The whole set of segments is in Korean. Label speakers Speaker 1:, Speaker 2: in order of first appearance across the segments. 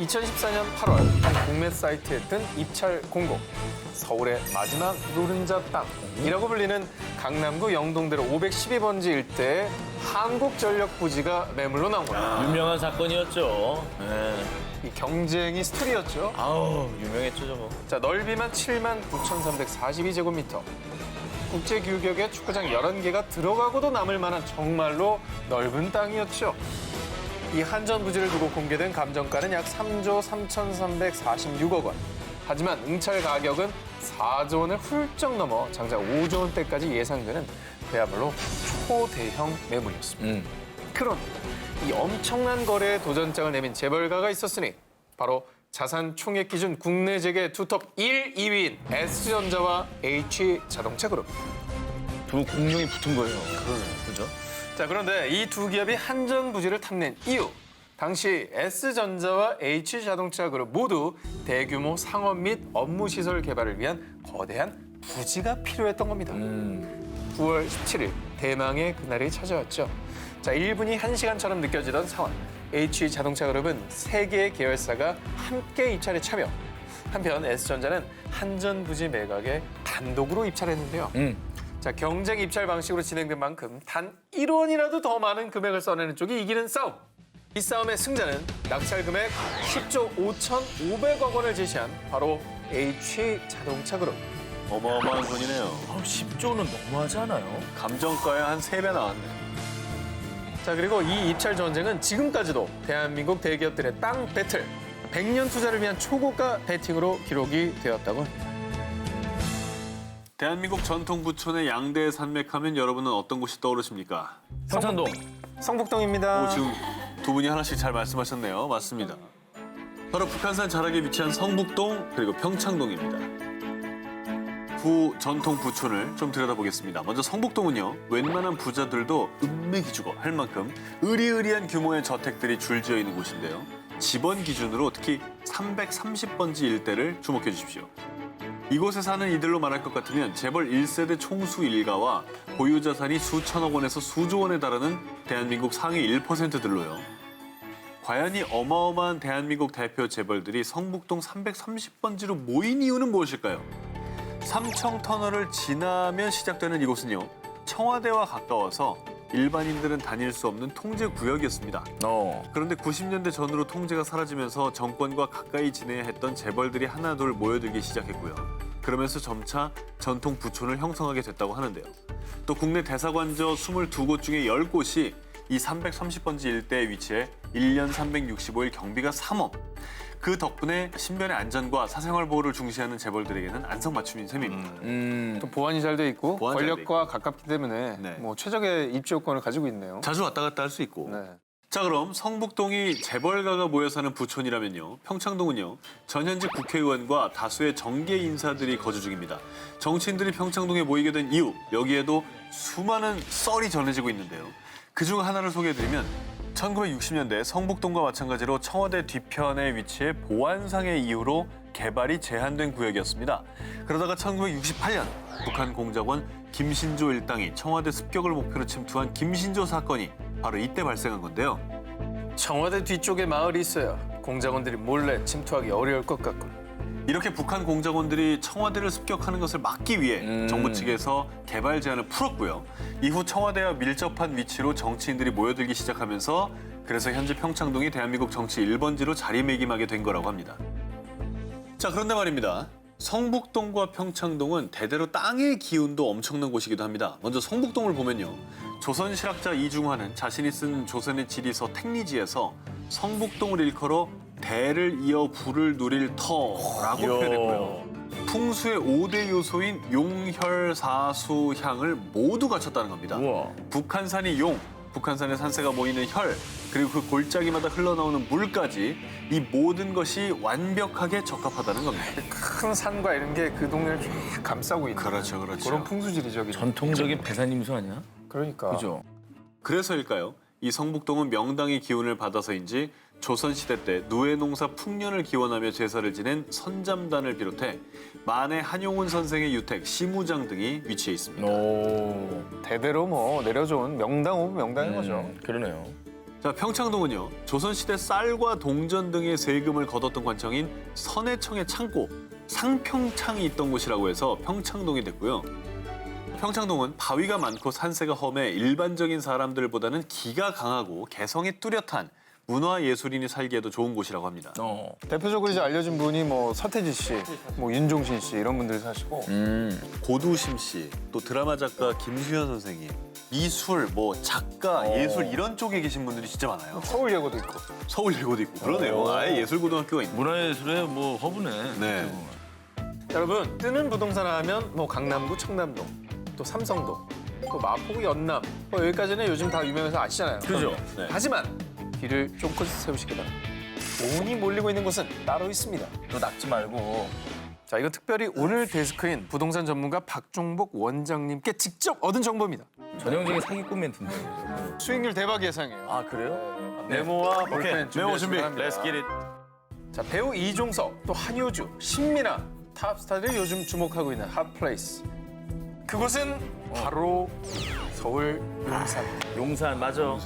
Speaker 1: 2014년 8월 한 국내 사이트에 뜬 입찰 공고. 서울의 마지막 노른자 땅이라고 불리는 강남구 영동대로 512번지 일대에 한국전력 부지가 매물로 나온 겁니다.
Speaker 2: 유명한 사건이었죠. 네.
Speaker 1: 이 경쟁이 스토리였죠.
Speaker 2: 아우, 유명했죠, 저거.
Speaker 1: 자, 넓이만 79,342제곱미터. 국제 규격의 축구장 11개가 들어가고도 남을 만한 정말로 넓은 땅이었죠. 이 한전 부지를 두고 공개된 감정가는 약 3조 3,346억 원. 하지만 응찰 가격은 4조 원을 훌쩍 넘어 장작 5조 원대까지 예상되는 그야말로 초대형 매물이었습니다. 그런 이 엄청난 거래에 도전장을 내민 재벌가가 있었으니 바로 자산 총액 기준 국내 재계 투톱 1, 2위인 S전자와 H자동차 그룹.
Speaker 2: 두 공룡이 붙은 거예요. 그죠?
Speaker 1: 자, 그런데 이 두 기업이 한전 부지를 탐낸 이유. 당시 S전자와 H자동차 그룹 모두 대규모 상업 및 업무 시설 개발을 위한 거대한 부지가 필요했던 겁니다. 9월 17일 대망의 그날이 찾아왔죠. 자, 1분이 1시간처럼 느껴지던 상황. H자동차 그룹은 3개의 계열사가 함께 입찰에 참여. 한편 S전자는 한전 부지 매각에 단독으로 입찰했는데요. 자, 경쟁 입찰 방식으로 진행된 만큼 단 1원이라도 더 많은 금액을 써내는 쪽이 이기는 싸움. 이 싸움의 승자는 낙찰 금액 10조 5,500억 원을 제시한 바로 H자동차 그룹.
Speaker 3: 어마어마한 돈이네요.
Speaker 2: 10조는 너무하지 않아요?
Speaker 3: 감정가에 한 3배 나왔네.
Speaker 1: 자, 그리고 이 입찰 전쟁은 지금까지도 대한민국 대기업들의 땅 배틀, 100년 투자를 위한 초고가 배팅으로 기록이 되었다고 합니다.
Speaker 3: 대한민국 전통 부촌의 양대 산맥하면 여러분은 어떤 곳이 떠오르십니까?
Speaker 2: 평창동.
Speaker 1: 성북동입니다.
Speaker 3: 지금 두 분이 하나씩 잘 말씀하셨네요. 맞습니다. 바로 북한산 자락에 위치한 성북동 그리고 평창동입니다. 두 전통 부촌을 좀 들여다보겠습니다. 먼저 성북동은요. 웬만한 부자들도 음메기주거 할 만큼 으리으리한 규모의 저택들이 줄지어 있는 곳인데요. 집원 기준으로 특히 330번지 일대를 주목해 주십시오. 이곳에 사는 이들로 말할 것 같으면 재벌 1세대 총수 일가와 보유 자산이 수천억 원에서 수조 원에 달하는 대한민국 상위 1%들로요. 과연 이 어마어마한 대한민국 대표 재벌들이 성북동 330번지로 모인 이유는 무엇일까요? 삼청터널을 지나면 시작되는 이곳은요. 청와대와 가까워서 일반인들은 다닐 수 없는 통제 구역이었습니다. 그런데 90년대 전후로 통제가 사라지면서 정권과 가까이 지내야 했던 재벌들이 하나둘 모여들기 시작했고요. 그러면서 점차 전통 부촌을 형성하게 됐다고 하는데요. 또 국내 대사관저 22곳 중에 10곳이 이 330번지 일대에 위치해 1년 365일 경비가 3억. 그 덕분에 신변의 안전과 사생활 보호를 중시하는 재벌들에게는 안성맞춤인 셈입니다.
Speaker 1: 또 보안이 잘 돼 있고
Speaker 3: 보안 잘
Speaker 1: 권력과 가깝기 때문에
Speaker 3: 네.
Speaker 1: 뭐 최적의 입지 요건을 가지고 있네요.
Speaker 3: 자주 왔다 갔다 할 수 있고.
Speaker 1: 네.
Speaker 3: 자, 그럼 성북동이 재벌가가 모여 사는 부촌이라면요. 평창동은요. 전현직 국회의원과 다수의 정계 인사들이 거주 중입니다. 정치인들이 평창동에 모이게 된 이유, 여기에도 수많은 썰이 전해지고 있는데요. 그중 하나를 소개해드리면 1960년대 성북동과 마찬가지로 청와대 뒤편에 위치해 보안상의 이유로 개발이 제한된 구역이었습니다. 그러다가 1968년 북한 공작원 김신조 일당이 청와대 습격을 목표로 침투한 김신조 사건이 바로 이때 발생한 건데요.
Speaker 1: 청와대 뒤쪽에 마을이 있어야 공작원들이 몰래 침투하기 어려울 것 같군.
Speaker 3: 이렇게 북한 공작원들이 청와대를 습격하는 것을 막기 위해 정부 측에서 개발 제한을 풀었고요. 이후 청와대와 밀접한 위치로 정치인들이 모여들기 시작하면서 그래서 현재 평창동이 대한민국 정치 1번지로 자리매김하게 된 거라고 합니다. 자, 그런데 말입니다. 성북동과 평창동은 대대로 땅의 기운도 엄청난 곳이기도 합니다. 먼저 성북동을 보면요. 조선 실학자 이중화는 자신이 쓴 조선의 지리서 택리지에서 성북동을 일컬어 대를 이어 부를 누릴 터라고 표현했고요. 풍수의 5대 요소인 용혈사수향을 모두 갖췄다는 겁니다.
Speaker 2: 우와.
Speaker 3: 북한산이 용, 북한산의 산세가 모이는 혈, 그리고 그 골짜기마다 흘러나오는 물까지 이 모든 것이 완벽하게 적합하다는 겁니다.
Speaker 1: 큰 산과 이런 게 그 동네를 쫙 감싸고 있는
Speaker 3: 그렇죠, 그렇죠.
Speaker 1: 그런 풍수지리적인.
Speaker 2: 전통적인 배산임수 아니야?
Speaker 1: 그러니까.
Speaker 2: 그죠?
Speaker 3: 그래서일까요? 이 성북동은 명당의 기운을 받아서인지 조선시대 때 누에농사 풍년을 기원하며 제사를 지낸 선잠단을 비롯해 만해 한용운 선생의 유택, 시무장 등이 위치해 있습니다.
Speaker 2: 오.
Speaker 1: 대대로 뭐 내려줘온 명당 오브 명당인 거죠.
Speaker 2: 그러네요.
Speaker 3: 자, 평창동은요. 조선시대 쌀과 동전 등의 세금을 걷었던 관청인 선해청의 창고, 상평창이 있던 곳이라고 해서 평창동이 됐고요. 평창동은 바위가 많고 산세가 험해 일반적인 사람들보다는 기가 강하고 개성이 뚜렷한 문화예술인이 살기에도 좋은 곳이라고 합니다.
Speaker 1: 대표적으로 이제 알려진 분이 뭐 서태지 씨, 뭐 윤종신 씨 이런 분들이 사시고
Speaker 3: 고두심 씨, 또 드라마 작가 김수현 선생님, 미술, 뭐 작가, 예술 이런 쪽에 계신 분들이 진짜 많아요.
Speaker 1: 서울예고도 있고.
Speaker 3: 서울예고도 있고 그러네요. 아예 예술고등학교가 있네.
Speaker 2: 문화예술의 뭐 허브네.
Speaker 3: 네.
Speaker 1: 여러분 뜨는 부동산 하면 뭐 강남구 청담동, 또 삼성동, 또 마포구 연남 뭐 여기까지는 요즘 다 유명해서 아시잖아요.
Speaker 2: 그죠?
Speaker 3: 네.
Speaker 1: 하지만 귀를 쫑긋 세우시기 바랍니다. 돈이 몰리고 있는 곳은 따로 있습니다.
Speaker 2: 또 낙지 말고.
Speaker 1: 자, 이거 특별히 오늘 데스크인 부동산 전문가 박종복 원장님께 직접 얻은 정보입니다.
Speaker 2: 전형적인 사기꾼 멘트인데.
Speaker 1: 수익률 대박 예상이에요.
Speaker 2: 아, 그래요?
Speaker 1: 메모와 볼펜
Speaker 3: 메모 준비.
Speaker 2: Let's get it.
Speaker 1: 자, 배우 이종석, 또 한효주, 신민아 탑스타들이 요즘 주목하고 있는 핫플레이스. 그곳은 바로 서울 용산.
Speaker 2: 용산, 맞아.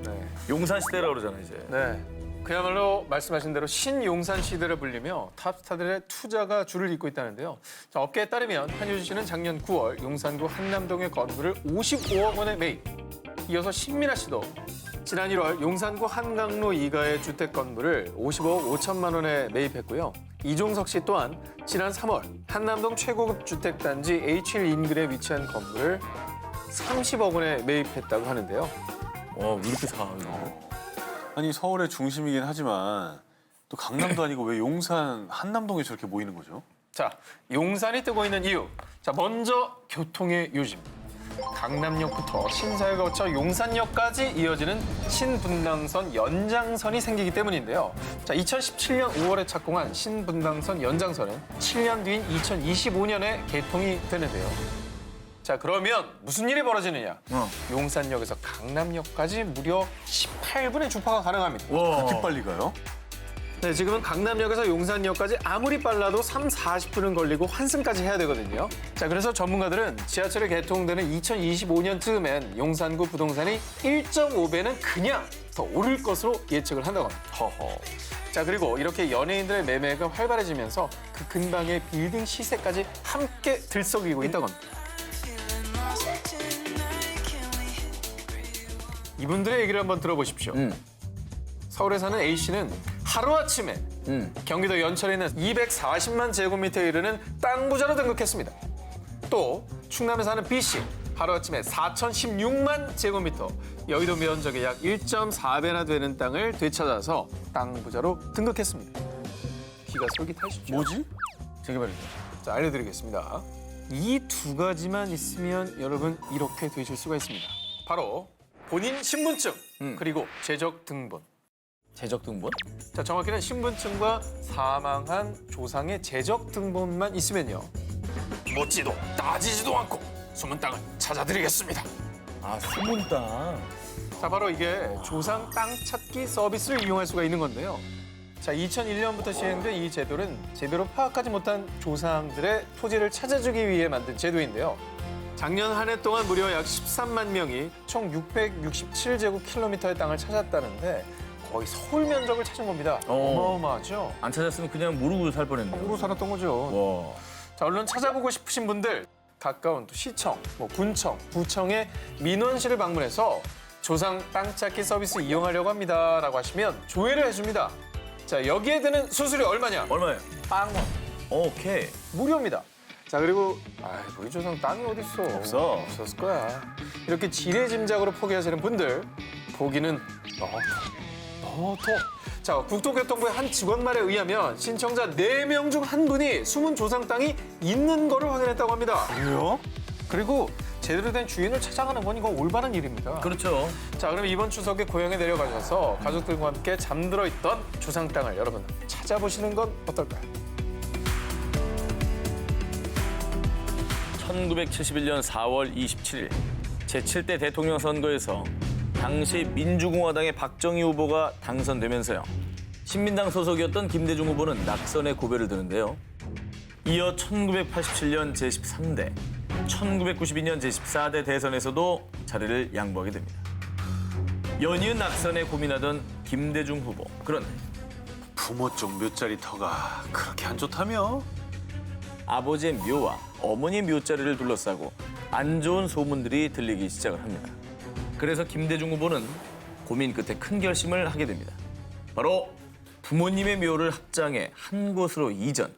Speaker 1: 네.
Speaker 2: 용산 시대라고 그러잖아, 이제.
Speaker 1: 네. 그야말로 말씀하신 대로 신용산 시대를 불리며 탑스타들의 투자가 줄을 잇고 있다는데요. 자, 업계에 따르면 한효주 씨는 작년 9월 용산구 한남동의 건물을 55억 원에 매입. 이어서 신민아 씨도 지난 1월 용산구 한강로 2가의 주택 건물을 55억 5천만 원에 매입했고요. 이종석 씨 또한 지난 3월 한남동 최고급 주택단지 H1 인근에 위치한 건물을 30억 원에 매입했다고 하는데요.
Speaker 2: 왜 이렇게 사, 이거?
Speaker 3: 아니 서울의 중심이긴 하지만 또 강남도 아니고 왜 용산 한남동에 저렇게 모이는 거죠?
Speaker 1: 자, 용산이 뜨고 있는 이유. 자, 먼저 교통의 요즘. 강남역부터 신사를 거쳐 용산역까지 이어지는 신분당선 연장선이 생기기 때문인데요. 자, 2017년 5월에 착공한 신분당선 연장선은 7년 뒤인 2025년에 개통이 되는데요. 자, 그러면 무슨 일이 벌어지느냐? 용산역에서 강남역까지 무려 18분의 주파가 가능합니다.
Speaker 3: 그렇게 빨리 가요?
Speaker 1: 네, 지금은 강남역에서 용산역까지 아무리 빨라도 40분은 걸리고 환승까지 해야 되거든요. 자, 그래서 전문가들은 지하철이 개통되는 2025년쯤엔 용산구 부동산이 1.5배는 그냥 더 오를 것으로 예측을 한다고 합니다. 허허. 자, 그리고 이렇게 연예인들의 매매가 활발해지면서 그 근방의 빌딩 시세까지 함께 들썩이고 있다고 합니다. 이분들의 얘기를 한번 들어보십시오. 서울에 사는 A씨는 하루아침에 경기도 연천에 있는 240만 제곱미터에 이르는 땅 부자로 등극했습니다. 또 충남에 사는 B씨, 하루아침에 4,016만 제곱미터, 여의도 면적의 약 1.4배나 되는 땅을 되찾아서 땅 부자로 등극했습니다. 귀가 솔깃하시죠?
Speaker 3: 뭐지?
Speaker 2: 재개발이죠.
Speaker 1: 자, 알려드리겠습니다. 이 두 가지만 있으면 여러분 이렇게 되실 수가 있습니다. 바로 본인 신분증, 그리고 재적 등본.
Speaker 2: 재적 등본?
Speaker 1: 자, 정확히는 신분증과 사망한 조상의 재적 등본만 있으면요. 묻지도 따지지도 않고 숨은 땅을 찾아드리겠습니다.
Speaker 2: 아, 숨은 땅.
Speaker 1: 자, 바로 이게 조상 땅 찾기 서비스를 이용할 수가 있는 건데요. 자, 2001년부터 시행된 이 제도는 제대로 파악하지 못한 조상들의 토지를 찾아주기 위해 만든 제도인데요. 작년 한 해 동안 무려 약 13만 명이 총 667제곱킬로미터의 땅을 찾았다는데 거의 서울 면적을 찾은 겁니다. 어마어마하죠?
Speaker 2: 안 찾았으면 그냥 모르고 살 뻔했네요.
Speaker 1: 모르고 살았던 거죠.
Speaker 2: 와.
Speaker 1: 자, 얼른 찾아보고 싶으신 분들 가까운 또 시청, 뭐 군청, 구청의 민원실을 방문해서 조상 땅 찾기 서비스 이용하려고 합니다라고 하시면 조회를 해줍니다. 자, 여기에 드는 수수료 얼마냐?
Speaker 2: 얼마예요?
Speaker 1: 빵원.
Speaker 2: 오케이.
Speaker 1: 무료입니다. 자, 그리고 우리 조상 땅이 어딨어?
Speaker 3: 없어.
Speaker 1: 없었을 거야. 이렇게 지레짐작으로 포기하시는 분들 보기는 너무 자, 국토교통부의 한 직원 말에 의하면 신청자 4명 중 한 분이 숨은 조상 땅이 있는 거를 확인했다고 합니다.
Speaker 3: 그래요?
Speaker 1: 그리고 제대로 된 주인을 찾아가는 건 이건 올바른 일입니다.
Speaker 2: 그렇죠.
Speaker 1: 자, 그럼 이번 추석에 고향에 내려가셔서 가족들과 함께 잠들어 있던 조상 땅을 여러분 찾아보시는 건 어떨까요?
Speaker 2: 1971년 4월 27일 제7대 대통령 선거에서 당시 민주공화당의 박정희 후보가 당선되면서요. 신민당 소속이었던 김대중 후보는 낙선의 고배를 드는데요. 이어 1987년 제13대, 1992년 제14대 대선에서도 자리를 양보하게 됩니다. 연이은 낙선에 고민하던 김대중 후보. 그런데
Speaker 3: 부모 쪽 묘자리 터가 그렇게 안 좋다며?
Speaker 2: 아버지의 묘와 어머니의 묘자리를 둘러싸고 안 좋은 소문들이 들리기 시작을 합니다. 그래서 김대중 후보는 고민 끝에 큰 결심을 하게 됩니다. 바로 부모님의 묘를 합장해 한 곳으로 이전.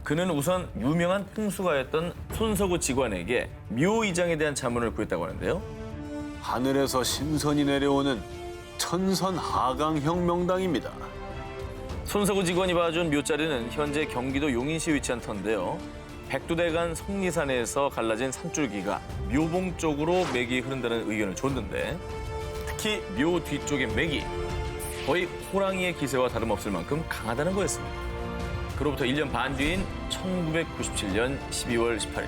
Speaker 2: 그는 우선 유명한 풍수가였던 손석구 직관에게 묘 이장에 대한 자문을 구했다고 하는데요.
Speaker 3: 하늘에서 신선이 내려오는 천선하강형 명당입니다.
Speaker 2: 손석구 직원이 봐준 묘자리는 현재 경기도 용인시에 위치한 터인데요. 백두대간 성리산에서 갈라진 산줄기가 묘봉 쪽으로 맥이 흐른다는 의견을 줬는데 특히 묘 뒤쪽의 맥이 거의 호랑이의 기세와 다름없을 만큼 강하다는 거였습니다. 그로부터 1년 반 뒤인 1997년 12월 18일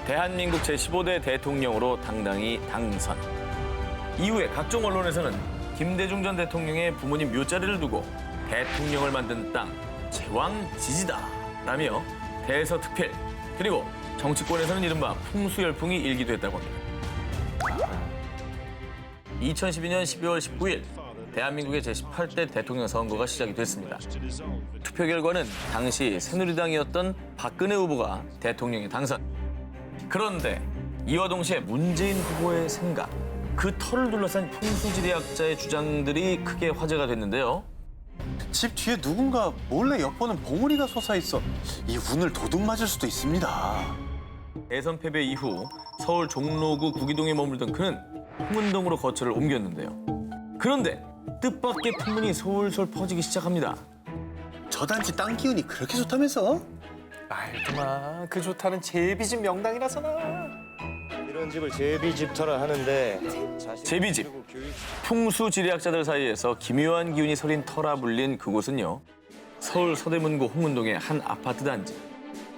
Speaker 2: 대한민국 제15대 대통령으로 당당히 당선. 이후에 각종 언론에서는 김대중 전 대통령의 부모님 묘자리를 두고 대통령을 만든 땅 제왕지지다라며 대서특필 그리고 정치권에서는 이른바 풍수열풍이 일기도 했다고 합니다. 2012년 12월 19일 대한민국의 제18대 대통령 선거가 시작이 됐습니다. 투표 결과는 당시 새누리당이었던 박근혜 후보가 대통령에 당선. 그런데 이와 동시에 문재인 후보의 생각, 그 터를 둘러싼 풍수지리학자의 주장들이 크게 화제가 됐는데요.
Speaker 3: 집 뒤에 누군가 몰래 엿보는 봉우리가 솟아있어 이 운을 도둑 맞을 수도 있습니다.
Speaker 2: 대선 패배 이후 서울 종로구 구기동에 머물던 그는 홍은동으로 거처를 옮겼는데요. 그런데 뜻밖의 풍문이 솔솔 퍼지기 시작합니다.
Speaker 3: 저 단지 땅 기운이 그렇게 좋다면서?
Speaker 1: 말도마, 그 좋다는 제비집 명당이라서나.
Speaker 4: 이런 집을 제비집터라 하는데 자신
Speaker 2: 제비집.
Speaker 4: 그리고 교육
Speaker 2: 풍수지리학자들 사이에서 기묘한 기운이 서린 터라 불린 그곳은요. 서울 서대문구 홍은동의 한 아파트 단지.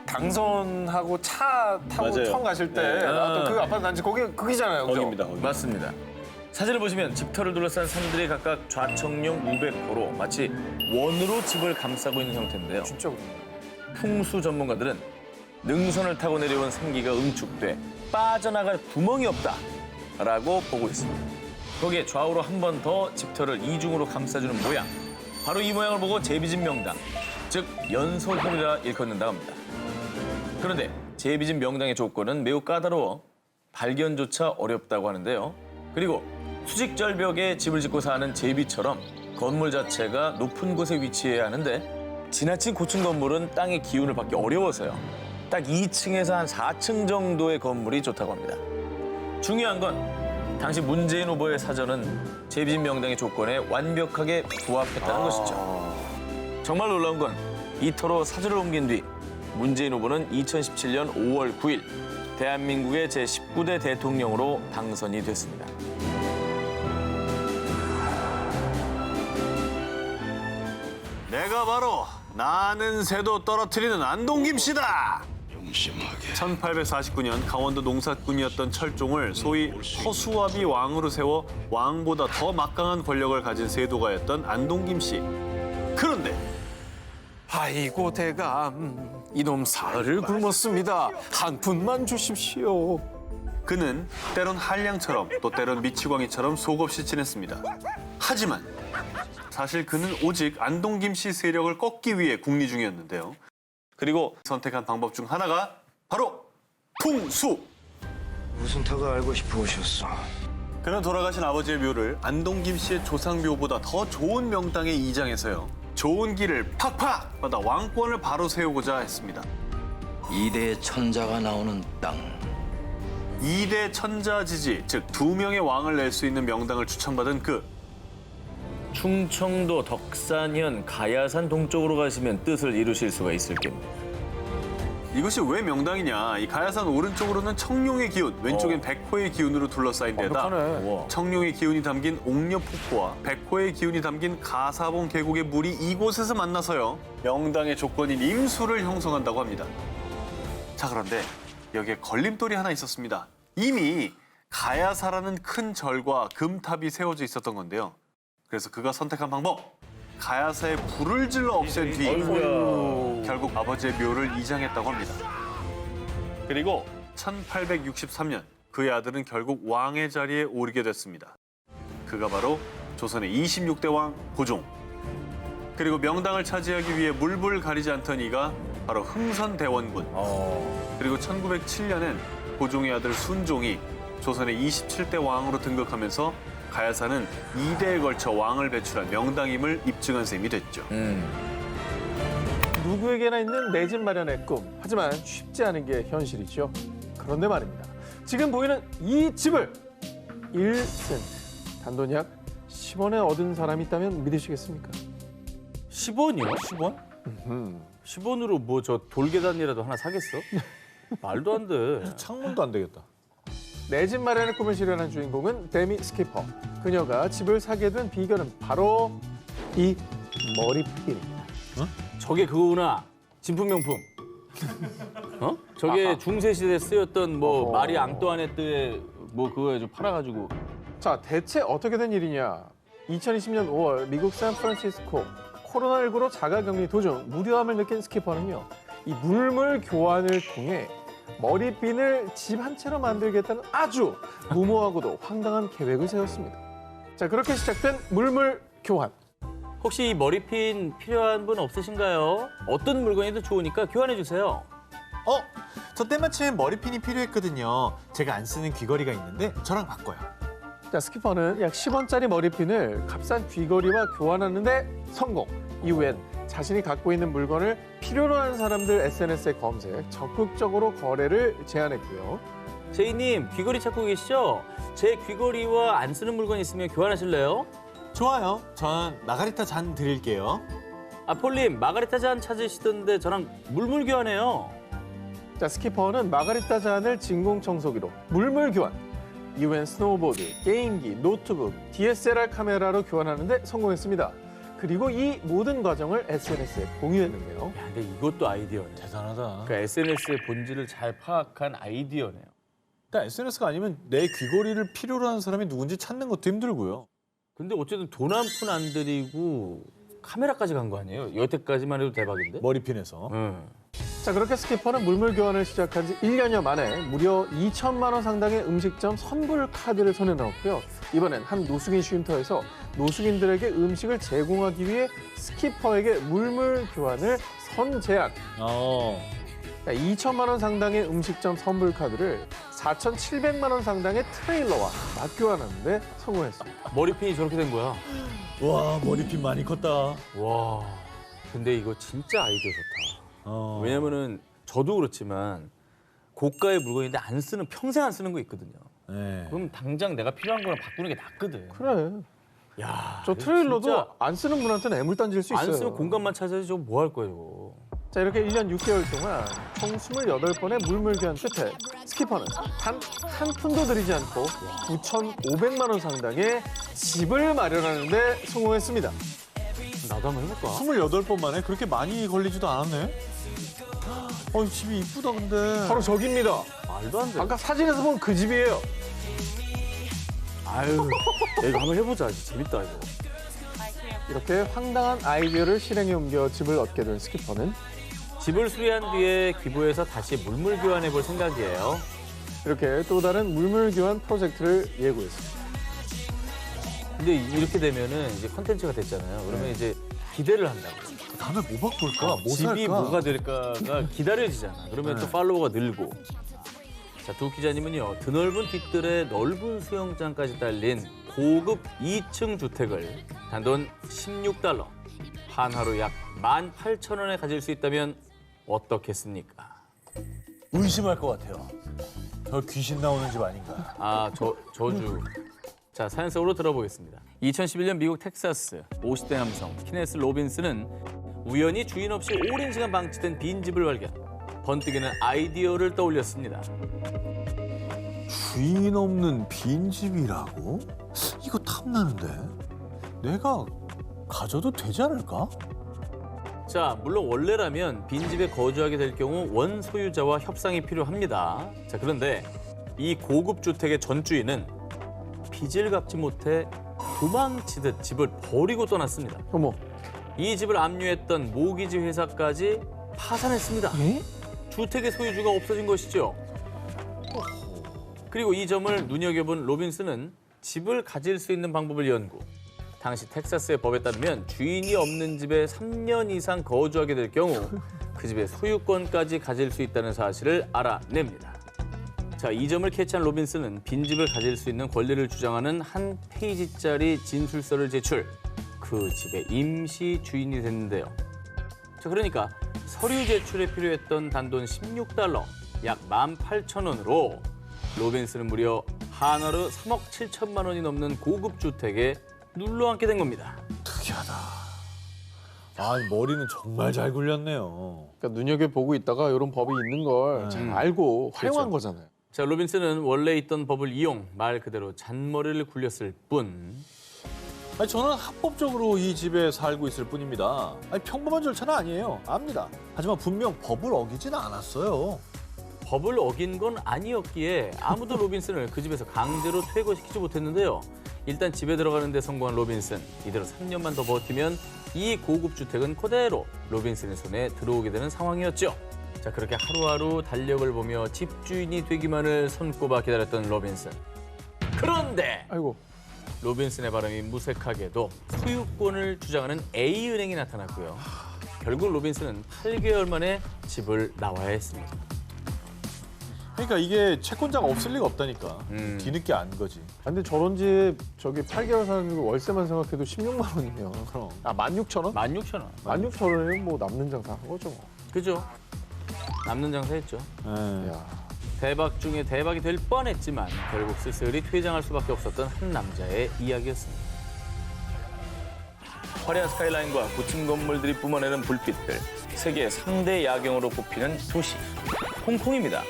Speaker 1: 당선하고 차 타고
Speaker 3: 맞아요.
Speaker 1: 처음 가실 때
Speaker 3: 네.
Speaker 1: 나왔던 그 아파트 단지 거기잖아요. 그죠?
Speaker 3: 거기입니다. 거기.
Speaker 2: 맞습니다. 사진을 보시면 집터를 둘러싼 산들이 각각 좌청룡 우백호로 마치 원으로 집을 감싸고 있는 형태인데요.
Speaker 1: 진짜 그래요.
Speaker 2: 풍수 전문가들은 능선을 타고 내려온 생기가 응축돼 빠져나갈 구멍이 없다라고 보고 있습니다. 거기에 좌우로 한 번 더 집터를 이중으로 감싸주는 모양. 바로 이 모양을 보고 제비집 명당, 즉 연소혈이라 일컫는다고 합니다. 그런데 제비집 명당의 조건은 매우 까다로워 발견조차 어렵다고 하는데요. 그리고 수직절벽에 집을 짓고 사는 제비처럼 건물 자체가 높은 곳에 위치해야 하는데 지나친 고층 건물은 땅의 기운을 받기 어려워서요. 딱 2층에서 한 4층 정도의 건물이 좋다고 합니다. 중요한 건 당시 문재인 후보의 사전은 제비집 명당의 조건에 완벽하게 부합했다는 것이죠. 정말 놀라운 건 이 터로 사주를 옮긴 뒤 문재인 후보는 2017년 5월 9일 대한민국의 제19대 대통령으로 당선이 됐습니다.
Speaker 3: 내가 바로 나는 새도 떨어뜨리는 안동김씨다. 1849년 강원도 농사꾼이었던 철종을 소위 허수아비 왕으로 세워 왕보다 더 막강한 권력을 가진 세도가였던 안동김씨. 그런데
Speaker 1: 아이고 대감, 이놈 살을 굶었습니다. 한 푼만 주십시오.
Speaker 3: 그는 때론 한량처럼 또 때론 미치광이처럼 속없이 지냈습니다. 하지만 사실 그는 오직 안동김씨 세력을 꺾기 위해 국리 중이었는데요. 그리고 선택한 방법 중 하나가 바로 풍수.
Speaker 4: 무슨 터가 알고 싶어 오셨어?
Speaker 3: 그는 돌아가신 아버지의 묘를 안동김씨의 조상묘보다 더 좋은 명당에 이장해서요. 좋은 길을 팍팍 받아 왕권을 바로 세우고자 했습니다.
Speaker 5: 이대 천자가 나오는 땅.
Speaker 3: 2대 천자지지, 즉 2명의 왕을 낼 수 있는 명당을 추천받은 그
Speaker 2: 충청도 덕산현 가야산 동쪽으로 가시면 뜻을 이루실 수가 있을 겁니다.
Speaker 3: 이것이 왜 명당이냐. 이 가야산 오른쪽으로는 청룡의 기운, 왼쪽엔 백호의 기운으로 둘러싸인 데다
Speaker 1: 완벽하네.
Speaker 3: 청룡의 기운이 담긴 옥녀폭포와 백호의 기운이 담긴 가사봉 계곡의 물이 이곳에서 만나서요. 명당의 조건인 임수를 형성한다고 합니다. 자, 그런데 여기에 걸림돌이 하나 있었습니다. 이미 가야사라는 큰 절과 금탑이 세워져 있었던 건데요. 그래서 그가 선택한 방법, 가야사에 불을 질러 없앤 뒤 결국 아버지의 묘를 이장했다고 합니다. 그리고 1863년 그의 아들은 결국 왕의 자리에 오르게 됐습니다. 그가 바로 조선의 26대 왕 고종. 그리고 명당을 차지하기 위해 물불 가리지 않던 이가 바로 흥선대원군. 그리고 1907년엔 고종의 아들 순종이 조선의 27대 왕으로 등극하면서 가야사는 2대에 걸쳐 왕을 배출한 명당임을 입증한 셈이 됐죠.
Speaker 1: 누구에게나 있는 내 집 마련의 꿈. 하지만 쉽지 않은 게 현실이죠. 그런데 말입니다. 지금 보이는 이 집을 1센트, 단돈 약 10원에 얻은 사람이 있다면 믿으시겠습니까?
Speaker 2: 10원이요? 10원? 10원으로 뭐 저 돌계단이라도 하나 사겠어? 말도 안 돼.
Speaker 6: 창문도 안 되겠다.
Speaker 1: 내 집 마련의 꿈을 실현한 주인공은 데미 스키퍼. 그녀가 집을 사게 된 비결은 바로 이 머리핀입니다.
Speaker 2: 저게 그거구나. 진품명품. 어? 저게
Speaker 1: 아하.
Speaker 2: 중세 시대 쓰였던 뭐
Speaker 1: 어허.
Speaker 2: 마리 앙뚜아네트의 뭐 그거 좀 팔아가지고.
Speaker 1: 자, 대체 어떻게 된 일이냐? 2020년 5월 미국 샌프란시스코 코로나19로 자가격리 도중 무료함을 느낀 스키퍼는요. 이 물물 교환을 통해 머리핀을 집 한 채로 만들겠다는 아주 무모하고도 황당한 계획을 세웠습니다. 자, 그렇게 시작된 물물 교환.
Speaker 2: 혹시 이 머리핀 필요한 분 없으신가요? 어떤 물건이든 좋으니까 교환해 주세요.
Speaker 6: 저 때마침 머리핀이 필요했거든요. 제가 안 쓰는 귀걸이가 있는데 저랑 바꿔요.
Speaker 1: 자, 스키퍼는 약 10원짜리 머리핀을 값싼 귀걸이와 교환하는데 성공. 이후엔 자신이 갖고 있는 물건을 필요로 하는 사람들 SNS에 검색, 적극적으로 거래를 제안했고요.
Speaker 2: 제이님 귀걸이 찾고 계시죠? 제 귀걸이와 안 쓰는 물건 있으면 교환하실래요?
Speaker 6: 좋아요. 전 마가리타 잔 드릴게요.
Speaker 2: 아 폴님 마가리타 잔 찾으시던데 저랑 물물 교환해요.
Speaker 1: 자, 스키퍼는 마가리타 잔을 진공청소기로 물물 교환. 이후엔 스노우보드, 게임기, 노트북, DSLR 카메라로 교환하는데 성공했습니다. 그리고 이 모든 과정을 SNS에 공유했는데요.
Speaker 2: 야, 근데 이것도 아이디어네.
Speaker 6: 대단하다.
Speaker 2: 그 SNS의 본질을 잘 파악한 아이디어네요.
Speaker 6: 일단 SNS가 아니면 내 귀걸이를 필요로 하는 사람이 누군지 찾는 것도 힘들고요.
Speaker 2: 근데 어쨌든 돈 한 푼 안 들이고 카메라까지 간 거 아니에요? 여태까지만 해도 대박인데?
Speaker 6: 머리핀에서.
Speaker 1: 자, 그렇게 스키퍼는 물물 교환을 시작한 지 1년여 만에 무려 2천만 원 상당의 음식점 선불 카드를 손에 넣었고요. 이번엔 한 노숙인 쉼터에서 노숙인들에게 음식을 제공하기 위해 스키퍼에게 물물 교환을 선제안. 2천만 원 상당의 음식점 선불 카드를 4,700만 원 상당의 트레일러와 맞교환하는데 성공했습니다.
Speaker 2: 머리핀이 저렇게 된 거야.
Speaker 6: 와, 머리핀 많이 컸다.
Speaker 2: 와. 근데 이거 진짜 아이디어 좋다. 왜냐면은 저도 그렇지만 고가의 물건인데 안 쓰는 평생 안 쓰는 거 있거든요.
Speaker 6: 네.
Speaker 2: 그럼 당장 내가 필요한 거랑 바꾸는 게 낫거든.
Speaker 1: 그래.
Speaker 2: 야,
Speaker 1: 저
Speaker 2: 이거
Speaker 1: 트레일러도
Speaker 2: 진짜
Speaker 1: 안 쓰는 분한테는 애물단지일 수 있어요.
Speaker 2: 안 쓰면 공간만 찾아야지 저거 뭐 할 거예요.
Speaker 1: 자, 이렇게 1년 6개월 동안 총 28번의 물물 교환 끝에 스키퍼는 단 한 푼도 들이지 않고 9,500만 원 상당의 집을 마련하는데 성공했습니다.
Speaker 2: 나도 한번 해볼까?
Speaker 6: 28번 만에 그렇게 많이 걸리지도 않았네. 집이 이쁘다 근데.
Speaker 1: 바로 저기입니다.
Speaker 2: 말도 안 돼.
Speaker 1: 아까 사진에서 본 그 집이에요.
Speaker 2: 아유, 야, 이거 한번 해보자. 재밌다 이거.
Speaker 1: 이렇게 황당한 아이디어를 실행에 옮겨 집을 얻게 된 스키퍼는
Speaker 2: 집을 수리한 뒤에 귀부해서 다시 물물 교환해 볼 생각이에요.
Speaker 1: 이렇게 또 다른 물물 교환 프로젝트를 예고했습니다.
Speaker 2: 근데 이렇게 되면은 이제 컨텐츠가 됐잖아요. 그러면 이제 기대를 한다고.
Speaker 6: 다음에 뭐 바꿀까? 뭐
Speaker 2: 집이
Speaker 6: 살까?
Speaker 2: 뭐가 될까가 기다려지잖아. 그러면 또 팔로워가 늘고. 자, 두 기자님은요. 드넓은 뒷뜰에 넓은 수영장까지 딸린 고급 2층 주택을 단돈 16달러, 한화로 약 18,000원에 가질 수 있다면 어떻겠습니까?
Speaker 6: 의심할 것 같아요. 저 귀신 나오는 집 아닌가.
Speaker 2: 아, 저주. 자, 사연 속으로 들어보겠습니다. 2011년 미국 텍사스 50대 남성 키네스 로빈스는 우연히 주인 없이 오랜 시간 방치된 빈집을 발견. 번뜩이는 아이디어를 떠올렸습니다.
Speaker 6: 주인 없는 빈집이라고? 이거 탐나는데? 내가 가져도 되지 않을까?
Speaker 2: 자, 물론 원래라면 빈집에 거주하게 될 경우 원소유자와 협상이 필요합니다. 자, 그런데 이 고급 주택의 전주인은 빚을 갚지 못해 도망치듯 집을 버리고 떠났습니다.
Speaker 1: 어머,
Speaker 2: 이 집을 압류했던 모기지 회사까지 파산했습니다. 주택의 소유주가 없어진 것이죠. 그리고 이 점을 눈여겨본 로빈스는 집을 가질 수 있는 방법을 연구. 당시 텍사스의 법에 따르면 주인이 없는 집에 3년 이상 거주하게 될 경우 그 집의 소유권까지 가질 수 있다는 사실을 알아냅니다. 자, 이 점을 캐치한 로빈슨은 빈집을 가질 수 있는 권리를 주장하는 한 페이지짜리 진술서를 제출. 그 집의 임시 주인이 됐는데요. 자, 그러니까 서류 제출에 필요했던 단돈 $16, 약 18,000원으로 로빈슨은 무려 한화로 3억 7천만 원이 넘는 고급 주택에 눌러앉게 된 겁니다.
Speaker 6: 특이하다. 아, 머리는 정말 잘 굴렸네요.
Speaker 1: 그러니까 눈여겨보고 있다가 이런 법이 있는 걸 잘 알고 활용한 거잖아요.
Speaker 2: 자, 로빈슨은 원래 있던 법을 이용 말 그대로 잔머리를 굴렸을 뿐
Speaker 6: 아니, 저는 합법적으로 이 집에 살고 있을 뿐입니다. 아니, 평범한 절차는 아니에요. 압니다. 하지만 분명 법을 어기진 않았어요.
Speaker 2: 법을 어긴 건 아니었기에 아무도 로빈슨을 그 집에서 강제로 퇴거시키지 못했는데요. 일단 집에 들어가는 데 성공한 로빈슨. 이대로 3년만 더 버티면 이 고급 주택은 그대로 로빈슨의 손에 들어오게 되는 상황이었죠. 자, 그렇게 하루하루 달력을 보며 집주인이 되기만을 손꼽아 기다렸던 로빈슨. 그런데
Speaker 1: 아이고.
Speaker 2: 로빈슨의 바람이 무색하게도 소유권을 주장하는 A은행이 나타났고요. 결국 로빈슨은 8개월 만에 집을 나와야 했습니다.
Speaker 6: 그러니까 이게 채권자가 없을 리가 없다니까. 뒤늦게 안 거지.
Speaker 1: 근데 저런 집 저기 8개월 사는 거 월세만 생각해도 16만 원이면
Speaker 6: 그럼.
Speaker 1: 아 16,000원?
Speaker 2: 16,000원.
Speaker 1: 16,000원이면 뭐 남는 장사 한 거죠 뭐.
Speaker 2: 그죠? 남는 장사했죠.
Speaker 6: 예.
Speaker 1: 야.
Speaker 2: 대박 중에 대박이 될 뻔했지만 결국 쓸쓸히 퇴장할 수밖에 없었던 한 남자의 이야기였습니다. 화려한 스카이라인과 고층 건물들이 뿜어내는 불빛들, 세계 3대 야경으로 꼽히는 도시, 홍콩입니다.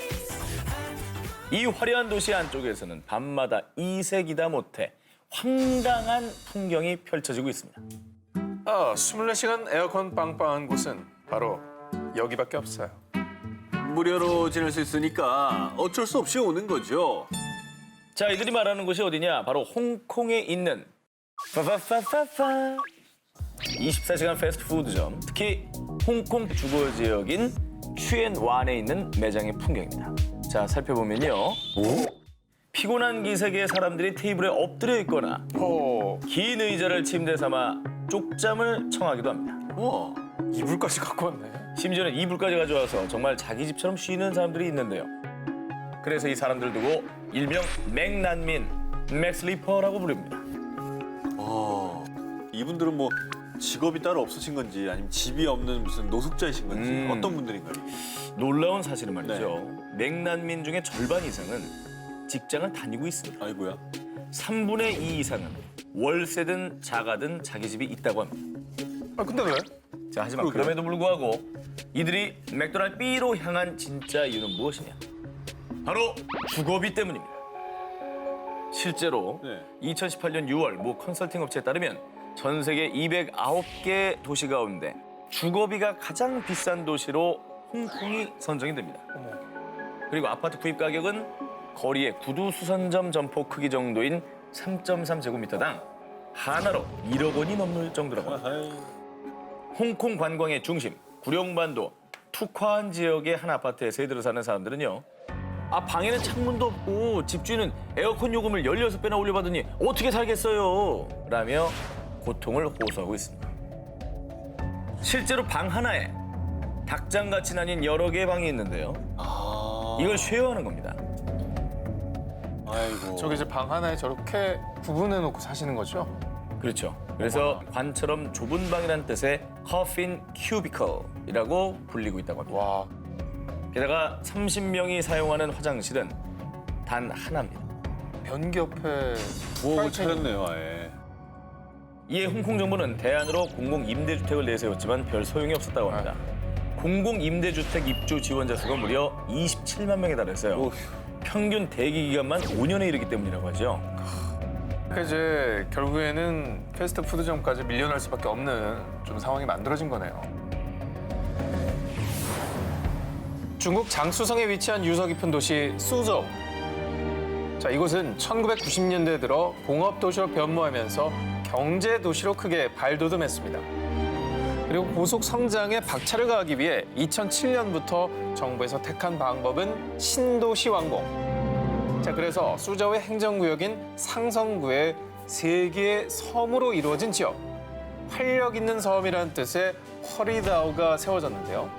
Speaker 2: 이 화려한 도시 안쪽에서는 밤마다 이색이다 못해 황당한 풍경이 펼쳐지고 있습니다.
Speaker 1: 24시간 에어컨 빵빵한 곳은 바로 여기밖에 없어요.
Speaker 3: 무료로 지낼 수 있으니까 어쩔 수 없이 오는 거죠.
Speaker 2: 자, 이들이 말하는 곳이 어디냐? 바로 홍콩에 있는 파파파파파 24시간 패스트푸드점, 특히 홍콩 주거 지역인 취엔완에 있는 매장의 풍경입니다. 자, 살펴보면요. 피곤한 기색의 사람들이 테이블에 엎드려 있거나 긴 의자를 침대 삼아 쪽잠을 청하기도 합니다.
Speaker 1: 이불까지 갖고 왔네.
Speaker 2: 심지어는 이불까지 가져와서 정말 자기 집처럼 쉬는 사람들이 있는데요. 그래서 이 사람들 두고 일명 맥난민, 맥슬리퍼라고 부릅니다.
Speaker 3: 이분들은 뭐 직업이 따로 없으신 건지 아니면 집이 없는 무슨 노숙자이신 건지 어떤 분들인가요?
Speaker 2: 놀라운 사실은 말이죠. 맥난민 중에 절반 이상은 직장을 다니고 있습니다.
Speaker 3: 아이고야.
Speaker 2: 3분의 2 이상은 월세든 자가든 자기 집이 있다고 합니다.
Speaker 1: 아 근데 왜?
Speaker 2: 자, 하지만 그럼에도 불구하고 이들이 맥도날드 B로 향한 진짜 이유는 무엇이냐? 바로 주거비 때문입니다. 실제로
Speaker 3: 네.
Speaker 2: 2018년 6월 모 컨설팅 업체에 따르면 전 세계 209개 도시 가운데 주거비가 가장 비싼 도시로 홍콩이 선정이 됩니다. 그리고 아파트 구입 가격은 거리의 구두 수선점 점포 크기 정도인 3.3제곱미터당 하나로 1억 원이 넘는 정도라고 합니다. 홍콩 관광의 중심, 구룡반도, 투콰한 지역의 한 아파트에 세대로 사는 사람들은요. 아, 방에는 창문도 없고 집주인은 에어컨 요금을 16배나 올려받으니 어떻게 살겠어요? 라며 고통을 호소하고 있습니다. 실제로 방 하나에 닭장같이 나뉜 여러 개의 방이 있는데요. 이걸 쉐어하는 겁니다.
Speaker 3: 아이고.
Speaker 1: 저기 이제 방 하나에 저렇게 구분해 놓고 사시는 거죠?
Speaker 2: 그렇죠. 그래서 관처럼 좁은 방이란 뜻의 커핀 큐비클이라고 불리고 있다고 합니다.
Speaker 1: 와.
Speaker 2: 게다가 30명이 사용하는 화장실은 단 하나입니다.
Speaker 1: 변기 옆에
Speaker 3: 부엌을 차렸네요, 아예.
Speaker 2: 이에 홍콩 정부는 대안으로 공공임대주택을 내세웠지만 별 소용이 없었다고 합니다. 공공임대주택 입주 지원자 수가 무려 27만 명에 달했어요. 평균 대기 기간만 5년에 이르기 때문이라고 하죠.
Speaker 1: 그 이제 결국에는 패스트푸드점까지 밀려날 수밖에 없는 좀 상황이 만들어진 거네요. 중국 장쑤성에 위치한 유서 깊은 도시 수저우. 자, 이곳은 1990년대 들어 공업 도시로 변모하면서 경제 도시로 크게 발돋움했습니다. 그리고 고속 성장에 박차를 가하기 위해 2007년부터 정부에서 택한 방법은 신도시 완공. 자, 그래서 수저우의 행정구역인 상성구의 3개의 섬으로 이루어진 지역. 활력 있는 섬이라는 뜻의 허리다오가 세워졌는데요.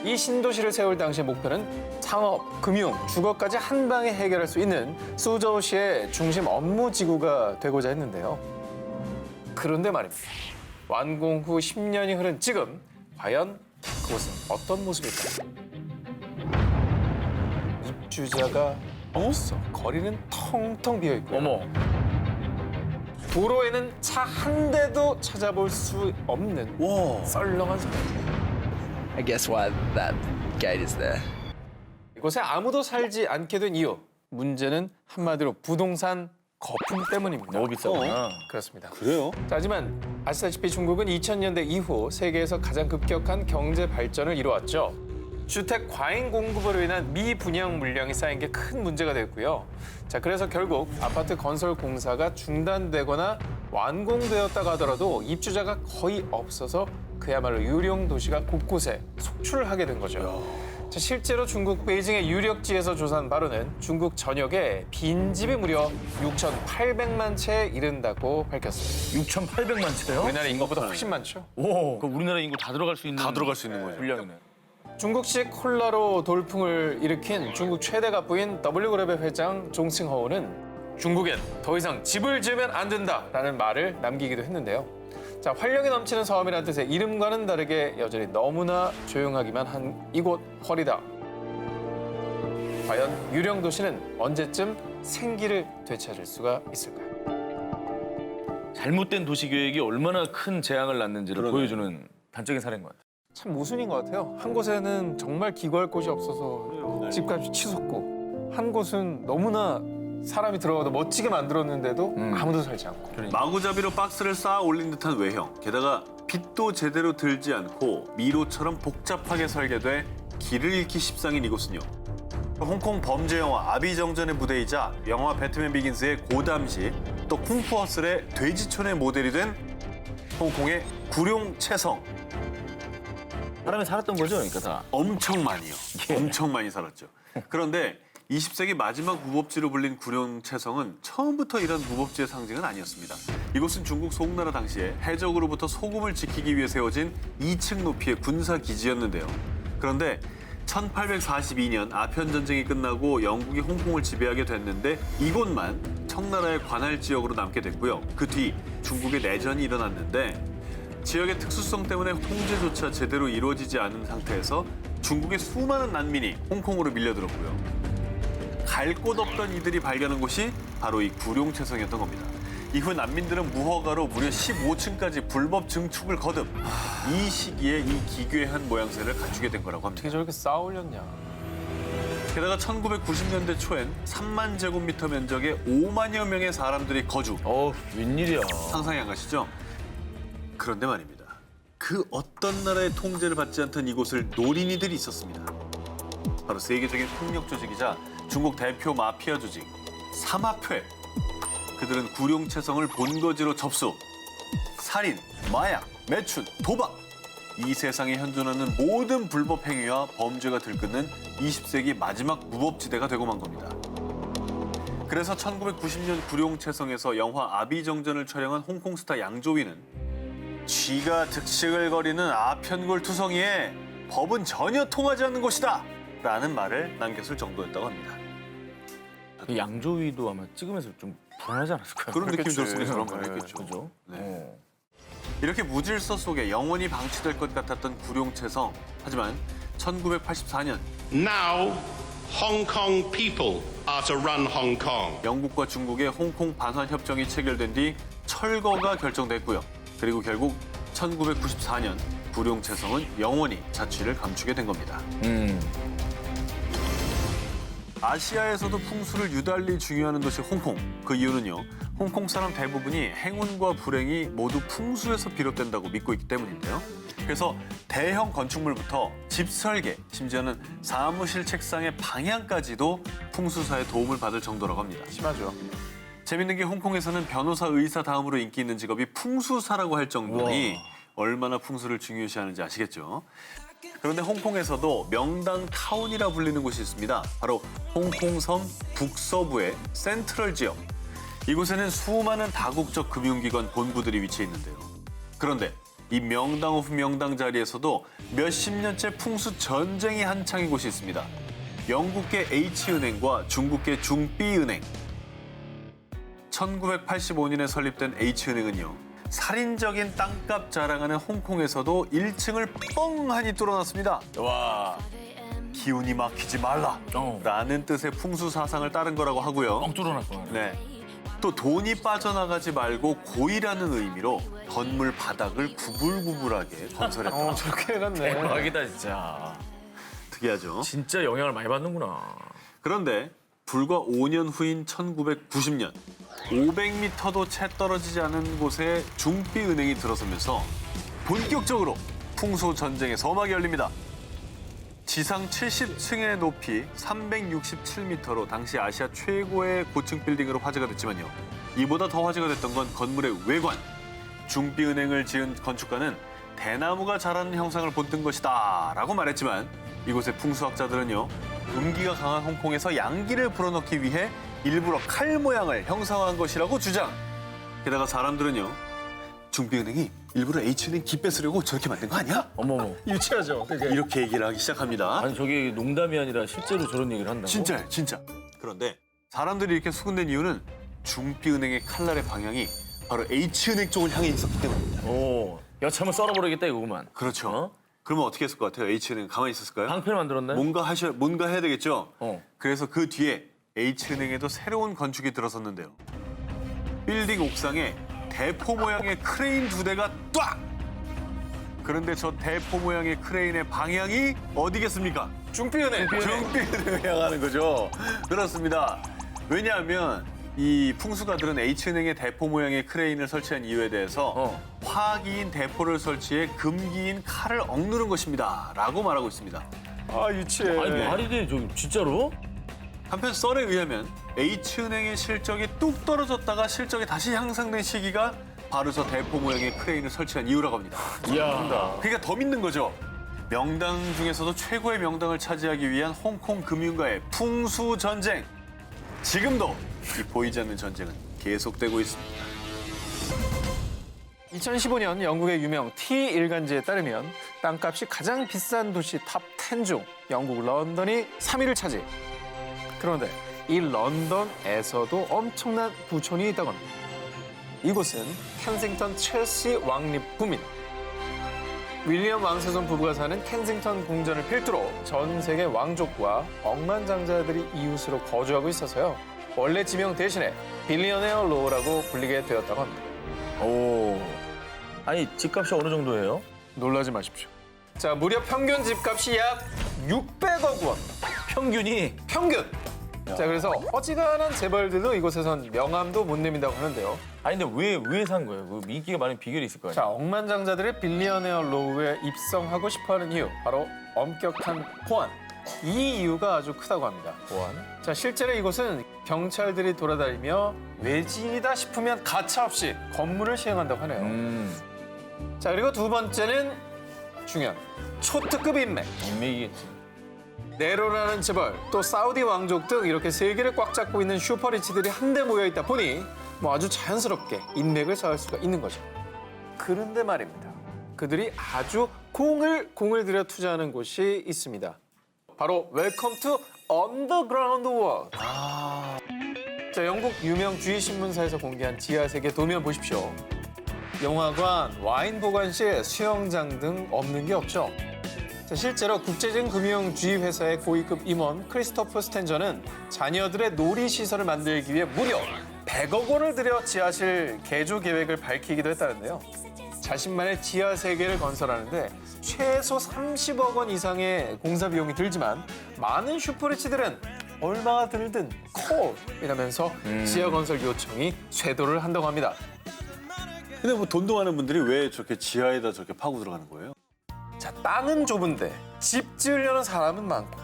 Speaker 1: 이 신도시를 세울 당시의 목표는 창업, 금융, 주거까지 한 방에 해결할 수 있는 수저우시의 중심 업무 지구가 되고자 했는데요. 그런데 말입니다. 완공 후 10년이 흐른 지금 과연 그곳은 어떤 모습일까요? 입주자가 없어. 거리는 텅텅 비어 있고요.
Speaker 2: 어머.
Speaker 1: 도로에는 차 한 대도 찾아볼 수 없는 썰렁한 섬.
Speaker 7: I guess why that gate is there.
Speaker 1: 이곳에 아무도 살지 않게 된 이유. 문제는 한마디로 부동산 거품 때문입니다.
Speaker 2: 너무 비싸구나.
Speaker 1: 그렇습니다.
Speaker 3: 그래요?
Speaker 1: 자, 하지만 아시다시피 중국은 2000년대 이후 세계에서 가장 급격한 경제 발전을 이루었죠. 주택 과잉 공급으로 인한 미분양 물량이 쌓인 게 큰 문제가 됐고요. 자, 그래서 결국 아파트 건설 공사가 중단되거나 완공되었다가 하더라도 입주자가 거의 없어서 그야말로 유령 도시가 곳곳에 속출하게 된 거죠. 자, 실제로 중국 베이징의 유력지에서 조사한 바로는 중국 전역에 빈집이 무려 6,800만 채에 이른다고 밝혔습니다.
Speaker 2: 6,800만 채요?
Speaker 1: 우리나라 인구보다 훨씬 많죠.
Speaker 2: 오, 그럼 우리나라 인구 다 들어갈 수 있는
Speaker 3: 거예요.
Speaker 2: 분량이네.
Speaker 1: 중국식 콜라로 돌풍을 일으킨 중국 최대 갑부인 W그룹의 회장 종승허우는 중국엔 더 이상 집을 지으면 안 된다라는 말을 남기기도 했는데요. 자, 활력이 넘치는 섬이라는 뜻의 이름과는 다르게 여전히 너무나 조용하기만 한 이곳 허리다. 과연 유령 도시는 언제쯤 생기를 되찾을 수가 있을까요?
Speaker 2: 잘못된 도시 계획이 얼마나 큰 재앙을 낳는지를
Speaker 3: 그러네.
Speaker 2: 보여주는 단적인 사례인 것 같아요.
Speaker 1: 참 모순인 것 같아요. 한 곳에는 정말 기거할 곳이 없어서 집값이 치솟고 한 곳은 너무나 사람이 들어가도 멋지게 만들었는데도 아무도 살지 않고.
Speaker 3: 마구잡이로 박스를 쌓아 올린 듯한 외형. 게다가 빛도 제대로 들지 않고 미로처럼 복잡하게 설계돼 길을 잃기 십상인 이곳은요. 홍콩 범죄 영화 아비정전의 무대이자 영화 배트맨 비긴스의 고담시, 또 쿵푸허슬의 돼지촌의 모델이 된 홍콩의 구룡채성.
Speaker 2: 사람이 살았던 거죠, 그러니까 다.
Speaker 3: 엄청 많이요. 엄청 많이 살았죠. 그런데 20세기 마지막 무법지로 불린 구룡채성은 처음부터 이런 무법지의 상징은 아니었습니다. 이곳은 중국 송나라 당시에 해적으로부터 소금을 지키기 위해 세워진 2층 높이의 군사 기지였는데요. 그런데 1842년 아편 전쟁이 끝나고 영국이 홍콩을 지배하게 됐는데 이곳만 청나라의 관할 지역으로 남게 됐고요. 그 뒤 중국의 내전이 일어났는데 지역의 특수성 때문에 통제조차 제대로 이루어지지 않은 상태에서 중국의 수많은 난민이 홍콩으로 밀려들었고요. 갈 곳 없던 이들이 발견한 곳이 바로 이 구룡채성이었던 겁니다. 이후 난민들은 무허가로 무려 15층까지 불법 증축을 거듭 이 시기에 이 기괴한 모양새를 갖추게 된 거라고 합니다.
Speaker 1: 어떻게 저렇게 쌓아 올렸냐.
Speaker 3: 게다가 1990년대 초엔 3만 제곱미터 면적에 5만여 명의 사람들이 거주.
Speaker 2: 웬일이야.
Speaker 3: 상상이 안 가시죠? 그런데 말입니다. 그 어떤 나라의 통제를 받지 않던 이곳을 노린이들이 있었습니다. 바로 세계적인 폭력 조직이자 중국 대표 마피아 조직 사마페. 그들은 구룡채성을 본거지로 접수, 살인, 마약, 매춘, 도박. 이 세상에 현존하는 모든 불법 행위와 범죄가 들끓는 20세기 마지막 무법지대가 되고 만 겁니다. 그래서 1990년 구룡채성에서 영화 아비정전을 촬영한 홍콩 스타 양조위는 쥐가 득식을 거리는 아편골 투성이에 법은 전혀 통하지 않는 곳이다! 라는 말을 남겼을 정도였다고 합니다.
Speaker 2: 그 양조위도 아마 찍으면서 좀 불안하지 않았을까요?
Speaker 3: 그런 느낌이
Speaker 1: 그렇겠지.
Speaker 3: 들었으니 그런 말이겠죠.
Speaker 2: 그죠?
Speaker 3: 네. 이렇게 무질서 속에 영원히 방치될 것 같았던 구룡채성. 하지만 1984년
Speaker 8: Now, Hong Kong people are to run Hong Kong.
Speaker 3: 영국과 중국의 홍콩 반환 협정이 체결된 뒤 철거가 결정됐고요. 그리고 결국 1994년 구룡채성은 영원히 자취를 감추게 된 겁니다. 아시아에서도 풍수를 유달리 중요하는 도시 홍콩. 그 이유는요. 홍콩 사람 대부분이 행운과 불행이 모두 풍수에서 비롯된다고 믿고 있기 때문인데요. 그래서 대형 건축물부터 집 설계, 심지어는 사무실 책상의 방향까지도 풍수사의 도움을 받을 정도라고 합니다.
Speaker 1: 심하죠.
Speaker 3: 재밌는 게 홍콩에서는 변호사, 의사 다음으로 인기 있는 직업이 풍수사라고 할 정도니 얼마나 풍수를 중요시하는지 아시겠죠? 그런데 홍콩에서도 명당 타운이라 불리는 곳이 있습니다. 바로 홍콩섬 북서부의 센트럴 지역. 이곳에는 수많은 다국적 금융기관 본부들이 위치해 있는데요. 그런데 이 명당 오브 명당 자리에서도 몇십 년째 풍수 전쟁이 한창인 곳이 있습니다. 영국계 H은행과 중국계 중비은행. 1985년에 설립된 H은행은요. 살인적인 땅값 자랑하는 홍콩에서도 1층을 뻥하니 뚫어놨습니다.
Speaker 2: 와,
Speaker 3: 기운이 막히지 말라 라는 뜻의 풍수 사상을 따른 거라고 하고요.
Speaker 2: 뻥 뚫어놨구나.
Speaker 3: 네. 또 돈이 빠져나가지 말고 고의라는 의미로 건물 바닥을 구불구불하게 건설했다.
Speaker 1: 저렇게 해놨네.
Speaker 2: 대박이다 진짜.
Speaker 3: 특이하죠.
Speaker 2: 진짜 영향을 많이 받는구나.
Speaker 3: 그런데 불과 5년 후인 1990년 500m도 채 떨어지지 않은 곳에 중비은행이 들어서면서 본격적으로 풍수 전쟁의 서막이 열립니다. 지상 70층의 높이 367m로 당시 아시아 최고의 고층 빌딩으로 화제가 됐지만요. 이보다 더 화제가 됐던 건 건물의 외관. 중비은행을 지은 건축가는 대나무가 자라는 형상을 본뜬 것이다 라고 말했지만 이곳의 풍수학자들은요. 음기가 강한 홍콩에서 양기를 불어넣기 위해 일부러 칼 모양을 형상화한 것이라고 주장. 게다가 사람들은요. 중비은행이 일부러 H은행 기 뺏으려고 저렇게 만든 거 아니야?
Speaker 2: 어머머.
Speaker 1: 유치하죠. 그게.
Speaker 3: 이렇게 얘기를 하기 시작합니다.
Speaker 2: 아니 저게 농담이 아니라 실제로 저런 얘기를 한다고?
Speaker 3: 진짜요, 진짜. 그런데 사람들이 이렇게 수군된 이유는 중비은행의 칼날의 방향이 바로 H은행 쪽을 향해 있었기 때문입니다.
Speaker 2: 오, 여차하면 썰어버리겠다 이거구만.
Speaker 3: 그렇죠.
Speaker 2: 어?
Speaker 3: 그러면 어떻게 했을 것 같아요? H은행 가만히 있었을까요?
Speaker 2: 방패를 만들었네.
Speaker 3: 뭔가 해야 되겠죠?
Speaker 2: 어.
Speaker 3: 그래서 그 뒤에 H은행에도 새로운 건축이 들어섰는데요. 빌딩 옥상에 대포 모양의 크레인 2대가 딱! 그런데 저 대포 모양의 크레인의 방향이 어디겠습니까?
Speaker 1: 중비은행.
Speaker 3: 중비은행을 향하는 거죠. 그렇습니다. 왜냐하면 이 풍수가들은 H은행의 대포 모양의 크레인을 설치한 이유에 대해서 화기인 대포를 설치해 금기인 칼을 억누른 것입니다. 라고 말하고 있습니다.
Speaker 1: 아, 유치해.
Speaker 2: 아니 말이 돼, 저 진짜로?
Speaker 3: 한편 썰에 의하면 H은행의 실적이 뚝 떨어졌다가 실적이 다시 향상된 시기가 바로 저 대포 모양의 크레인을 설치한 이유라고 합니다.
Speaker 2: 이야.
Speaker 3: 그러니까 더 믿는 거죠. 명당 중에서도 최고의 명당을 차지하기 위한 홍콩 금융가의 풍수 전쟁. 지금도 이 보이지 않는 전쟁은 계속되고 있습니다.
Speaker 1: 2015년 영국의 유명 T 일간지에 따르면 땅값이 가장 비싼 도시 탑 10 중 영국 런던이 3위를 차지. 그런데 이 런던에서도 엄청난 부촌이 있다고 합니다. 이곳은 켄싱턴 첼시 왕립 구민. 윌리엄 왕세손 부부가 사는 켄싱턴 궁전을 필두로 전 세계 왕족과 억만장자들이 이웃으로 거주하고 있어서요. 원래 지명 대신에 빌리어네어 로우라고 불리게 되었다고 합니다.
Speaker 2: 오. 아니 집값이 어느 정도예요?
Speaker 1: 놀라지 마십시오. 자, 무려 평균 집값이 약 600억 원.
Speaker 2: 평균이.
Speaker 1: 평균! 자, 그래서 어지간한 재벌들도 이곳에선 명함도 못 내민다고 하는데요.
Speaker 2: 아니 근데 왜 산 거예요? 그 인기가 많은 비결이 있을 거 아니에요?
Speaker 1: 자, 억만장자들의 빌리어네어 로우에 입성하고 싶어하는 이유, 바로 엄격한 보안. 이 이유가 아주 크다고 합니다.
Speaker 2: 보안?
Speaker 1: 자, 실제로 이곳은 경찰들이 돌아다니며 외지인이다 싶으면 가차없이 검문을 시행한다고 하네요. 자, 그리고 두 번째는 중요한 초특급 인맥.
Speaker 2: 인맥이겠지.
Speaker 1: 네로라는 재벌, 또 사우디 왕족 등 이렇게 세계를 꽉 잡고 있는 슈퍼리치들이 한데 모여 있다 보니 뭐 아주 자연스럽게 인맥을 쌓을 수가 있는 거죠. 그런데 말입니다. 그들이 아주 공을 들여 투자하는 곳이 있습니다. 바로 웰컴 투 언더그라운드 월드. 자, 영국 유명 주위 신문사에서 공개한 지하 세계 도면 보십시오. 영화관, 와인 보관실, 수영장 등 없는 게 없죠. 자, 실제로 국제적인 금융주의 회사의 고위급 임원 크리스토프 스탠저는 자녀들의 놀이시설을 만들기 위해 무려 100억 원을 들여 지하실 개조 계획을 밝히기도 했다는데요. 자신만의 지하 세계를 건설하는데 최소 30억 원 이상의 공사 비용이 들지만 많은 슈퍼리치들은 얼마가 들든 콜이라면서 지하 건설 요청이 쇄도를 한다고 합니다.
Speaker 3: 근데 뭐 돈도 많은 분들이 왜 저렇게 지하에다 저렇게 파고 들어가는 거예요?
Speaker 1: 자, 땅은 좁은데 집 지으려는 사람은 많고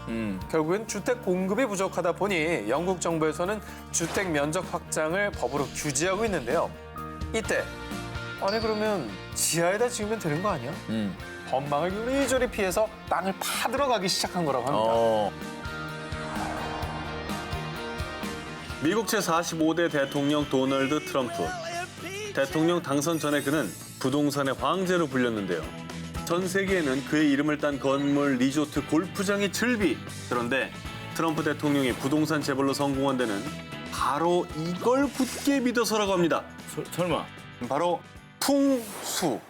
Speaker 1: 결국엔 주택 공급이 부족하다 보니 영국 정부에서는 주택 면적 확장을 법으로 규제하고 있는데요. 이때 아니 그러면 지하에다 지으면 되는 거 아니야? 법망을 요리조리 피해서 땅을 파들어가기 시작한 거라고 합니다.
Speaker 3: 미국 제45대 대통령 도널드 트럼프. 대통령 당선 전에 그는 부동산의 황제로 불렸는데요. 전 세계에는 그의 이름을 딴 건물, 리조트, 골프장이 즐비. 그런데 트럼프 대통령이 부동산 재벌로 성공한 데는 바로 이걸 굳게 믿어서라고 합니다.
Speaker 2: 설마
Speaker 3: 바로 풍수.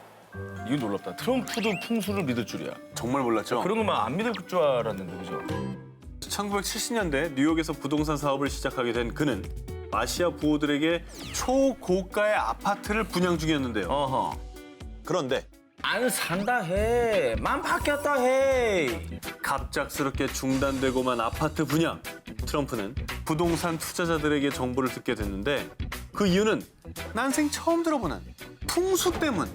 Speaker 2: 이거 놀랍다. 트럼프도 풍수를 믿을 줄이야.
Speaker 3: 정말 몰랐죠?
Speaker 2: 그런 거만 안 믿을 줄 알았는데 그죠?
Speaker 3: 1970년대 뉴욕에서 부동산 사업을 시작하게 된 그는 아시아 부호들에게 초고가의 아파트를 분양 중이었는데요.
Speaker 2: 어허.
Speaker 3: 그런데
Speaker 2: 안 산다 해. 맘 바뀌었다 해.
Speaker 3: 갑작스럽게 중단되고만 아파트 분양. 트럼프는 부동산 투자자들에게 정보를 듣게 됐는데 그 이유는 난생 처음 들어보는 풍수 때문.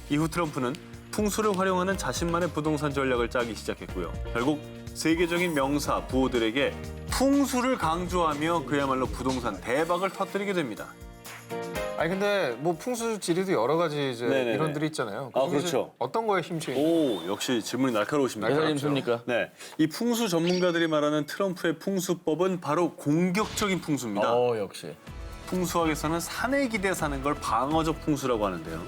Speaker 3: 이후 트럼프는 풍수를 활용하는 자신만의 부동산 전략을 짜기 시작했고요. 결국 세계적인 명사, 부호들에게 풍수를 강조하며 그야말로 부동산 대박을 터뜨리게 됩니다.
Speaker 1: 아니 근데 뭐 풍수 지리도 여러 가지 이제
Speaker 3: 네네네.
Speaker 1: 이론들이 있잖아요.
Speaker 3: 아,
Speaker 1: 그중에서
Speaker 3: 그렇죠.
Speaker 1: 어떤 거에 힘쓰이?
Speaker 3: 오, 역시 질문이 날카로우십니다.
Speaker 2: 대사님입니까?
Speaker 3: 네, 이 풍수 전문가들이 말하는 트럼프의 풍수법은 바로 공격적인 풍수입니다.
Speaker 2: 역시.
Speaker 3: 풍수학에서는 산에 기대 사는 걸 방어적 풍수라고 하는데요.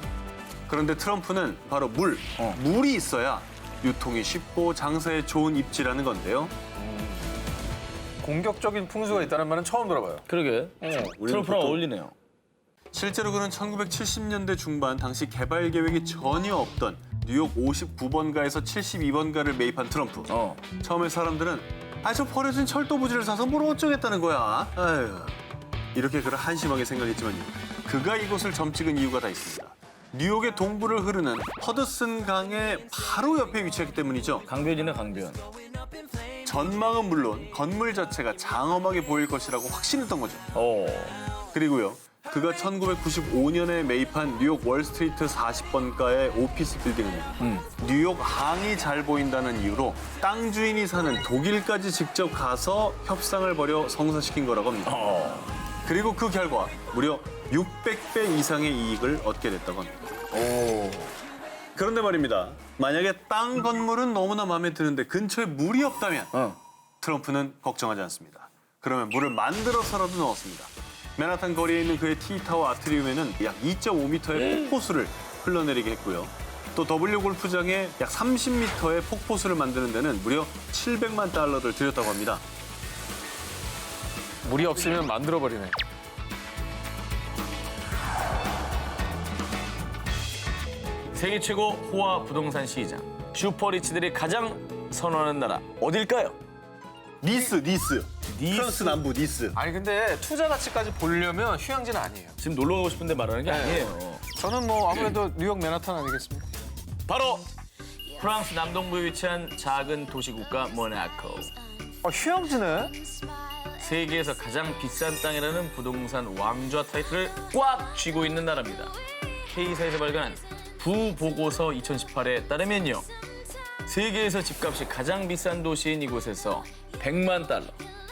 Speaker 3: 그런데 트럼프는 바로 물이 있어야 유통이 쉽고 장사에 좋은 입지라는 건데요.
Speaker 1: 공격적인 풍수가 있다는 말은 처음 들어봐요.
Speaker 2: 그러게. 트럼프랑 어울리네요.
Speaker 3: 실제로 그는 1970년대 중반 당시 개발 계획이 전혀 없던 뉴욕 59번가에서 72번가를 매입한 트럼프. 처음에 사람들은 저 버려진 철도 부지를 사서 뭘 어쩌겠다는 거야. 아유. 이렇게 그를 한심하게 생각했지만요. 그가 이곳을 점찍은 이유가 다 있습니다. 뉴욕의 동부를 흐르는 허드슨 강의 바로 옆에 위치했기 때문이죠.
Speaker 2: 강변이네 강변.
Speaker 3: 전망은 물론 건물 자체가 장엄하게 보일 것이라고 확신했던 거죠. 그리고요. 그가 1995년에 매입한 뉴욕 월스트리트 40번가의 오피스 빌딩은 뉴욕 항이 잘 보인다는 이유로 땅 주인이 사는 독일까지 직접 가서 협상을 벌여 성사시킨 거라고 합니다. 그리고 그 결과 무려 600배 이상의 이익을 얻게 됐다고 합니다. 그런데 말입니다. 만약에 땅 건물은 너무나 마음에 드는데 근처에 물이 없다면 트럼프는 걱정하지 않습니다. 그러면 물을 만들어서라도 넣었습니다. 맨하탄 거리에 있는 그의 티타워 아트리움에는 약 2.5m의 폭포수를 흘러내리게 했고요. 또 W 골프장에 약 30m의 폭포수를 만드는 데는 무려 700만 달러를 들였다고 합니다.
Speaker 1: 물이 없으면 만들어버리네.
Speaker 2: 세계 최고 호화 부동산 시장. 슈퍼리치들이 가장 선호하는 나라 어딜까요?
Speaker 3: 니스. 프랑스 남부 니스.
Speaker 1: 아니 근데 투자 가치까지 보려면 휴양지는 아니에요.
Speaker 2: 지금 놀러 가고 싶은데 말하는 게 아니에요.
Speaker 1: 저는 뭐 아무래도 뉴욕 맨하탄 아니겠습니까?
Speaker 2: 바로 프랑스 남동부에 위치한 작은 도시국가 모나코.
Speaker 1: 휴양지네?
Speaker 2: 세계에서 가장 비싼 땅이라는 부동산 왕좌 타이틀을 꽉 쥐고 있는 나라입니다. K사에서 발간한 부보고서 2018에 따르면요. 세계에서 집값이 가장 비싼 도시인 이곳에서 100만 달러,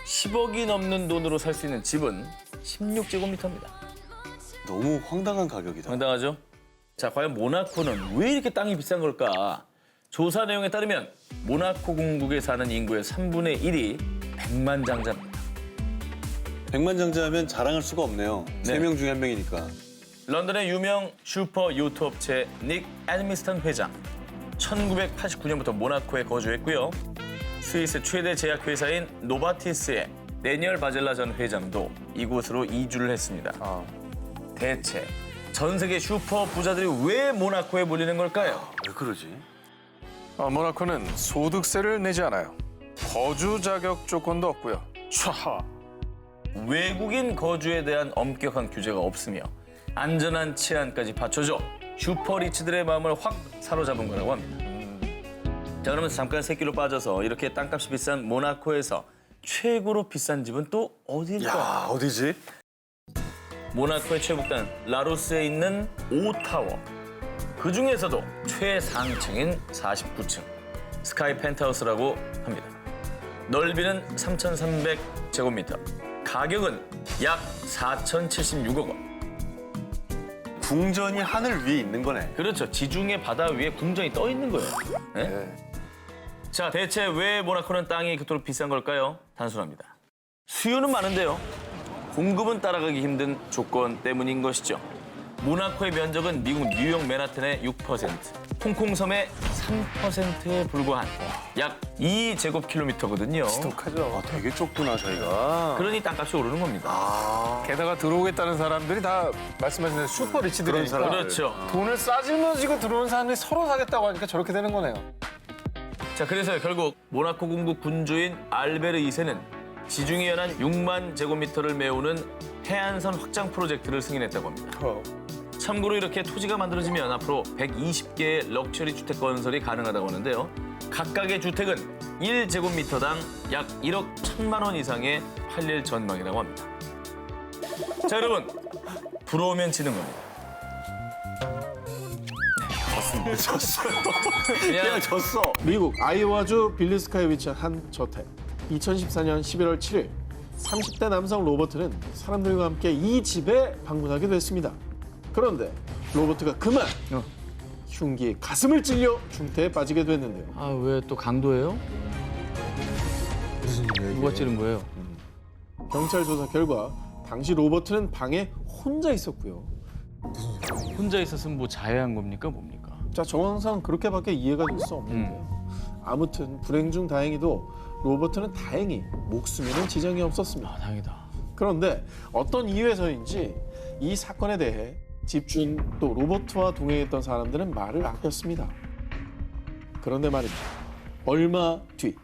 Speaker 2: 10억이 넘는 돈으로 살 수 있는 집은 16제곱미터입니다.
Speaker 3: 너무 황당한 가격이다.
Speaker 2: 황당하죠? 자, 과연 모나코는 왜 이렇게 땅이 비싼 걸까? 조사 내용에 따르면 모나코 공국에 사는 인구의 3분의 1이 백만장자입니다.
Speaker 3: 백만장자하면 자랑할 수가 없네요.
Speaker 2: 네.
Speaker 3: 3명 중에 1명이니까.
Speaker 2: 런던의 유명 슈퍼 요트 업체 닉 애드미스턴 회장. 1989년부터 모나코에 거주했고요. 스위스 최대 제약회사인 노바티스의 데니얼 바젤라 전 회장도 이곳으로 이주를 했습니다. 대체 전 세계 슈퍼 부자들이 왜 모나코에 몰리는 걸까요?
Speaker 3: 왜 그러지?
Speaker 1: 모나코는 소득세를 내지 않아요. 거주 자격 조건도 없고요. 촤하.
Speaker 2: 외국인 거주에 대한 엄격한 규제가 없으며 안전한 치안까지 받쳐줘 슈퍼리치들의 마음을 확 사로잡은 거라고 합니다. 자, 그러면 잠깐 새끼로 빠져서 이렇게 땅값이 비싼 모나코에서 최고로 비싼 집은 또 어디일까?
Speaker 3: 야, 어디지?
Speaker 2: 모나코의 최북단 라로스에 있는 오타워. 그중에서도 최상층인 49층 스카이 펜트하우스라고 합니다. 넓이는 3,300제곱미터, 가격은 약 4,076억 원.
Speaker 3: 궁전이 하늘 위에 있는 거네.
Speaker 2: 그렇죠. 지중해 바다 위에 궁전이 떠 있는 거예요. 네? 자, 대체 왜 모나코는 땅이 그토록 비싼 걸까요? 단순합니다. 수요는 많은데요. 공급은 따라가기 힘든 조건 때문인 것이죠. 모나코의 면적은 미국 뉴욕 맨하탄의 6%, 홍콩섬의 3%에 불과한 약 2제곱킬로미터거든요.
Speaker 3: 아, 되게 좁구나, 저희가.
Speaker 2: 그러니 땅값이 오르는 겁니다.
Speaker 1: 게다가 들어오겠다는 사람들이 다 말씀하신 대로 슈퍼 리치들이니까
Speaker 2: 그렇죠.
Speaker 1: 돈을 싸질러지고 들어온 사람들이 서로 사겠다고 하니까 저렇게 되는 거네요.
Speaker 2: 자, 그래서 결국 모나코 공국 군주인 알베르 2세는 지중해 연안 6만 제곱미터를 메우는 해안선 확장 프로젝트를 승인했다고 합니다. 참고로 이렇게 토지가 만들어지면 앞으로 120개의 럭셔리 주택 건설이 가능하다고 하는데요. 각각의 주택은 1제곱미터당 약 1억 1천만 원 이상에 팔릴 전망이라고 합니다. 자, 여러분, 부러우면 지는 겁니다. 그냥
Speaker 3: 졌어.
Speaker 9: 미국 아이오와주 빌리스카에 위치한 한 저택. 2014년 11월 7일 30대 남성 로버트는 사람들과 함께 이 집에 방문하게 됐습니다. 그런데 로버트가 그만 흉기에 가슴을 찔려 중태에 빠지게 됐는데요.
Speaker 7: 아, 왜 또 강도예요?
Speaker 6: 무슨 일이야, 이게?
Speaker 7: 누가 찌른 거예요?
Speaker 9: 경찰 조사 결과 당시 로버트는 방에 혼자 있었고요.
Speaker 7: 혼자 있었으면 뭐 자해한 겁니까? 뭡니까?
Speaker 9: 자, 정황상 그렇게밖에 이해가 될 수 없는데요. 아무튼 불행 중 다행히도 로버트는 다행히 목숨에는 지장이 없었습니다.
Speaker 7: 아, 다행이다.
Speaker 9: 그런데 어떤 이유에서인지 이 사건에 대해 집주인 또 로버트와 동행했던 사람들은 말을 아꼈습니다. 그런데 말입니다. 얼마 뒤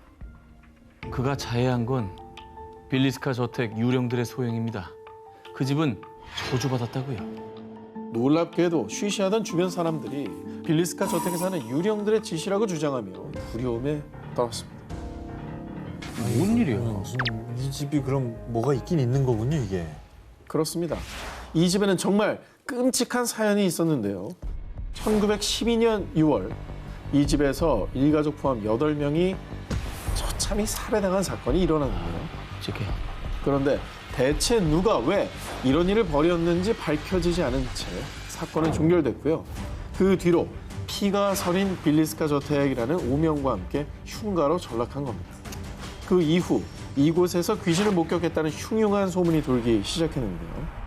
Speaker 7: 그가 자해한 건 빌리스카 저택 유령들의 소행입니다. 그 집은 저주받았다고요.
Speaker 9: 놀랍게도 쉬쉬하던 주변 사람들이 빌리스카 저택에 사는 유령들의 짓이라고 주장하며 두려움에 떨었습니다.
Speaker 7: 뭔 일이야?
Speaker 6: 무슨 이 집이 그럼 뭐가 있긴 있는 거군요, 이게.
Speaker 9: 그렇습니다. 이 집에는 정말 끔찍한 사연이 있었는데요. 1912년 6월 이 집에서 일가족 포함 8명이 처참히 살해당한 사건이 일어났는데요.
Speaker 7: 끔찍해.
Speaker 9: 그런데 대체 누가 왜 이런 일을 벌였는지 밝혀지지 않은 채 사건은 종결됐고요. 그 뒤로 피가 서린 빌리스카 저택이라는 오명과 함께 흉가로 전락한 겁니다. 그 이후 이곳에서 귀신을 목격했다는 흉흉한 소문이 돌기 시작했는데요.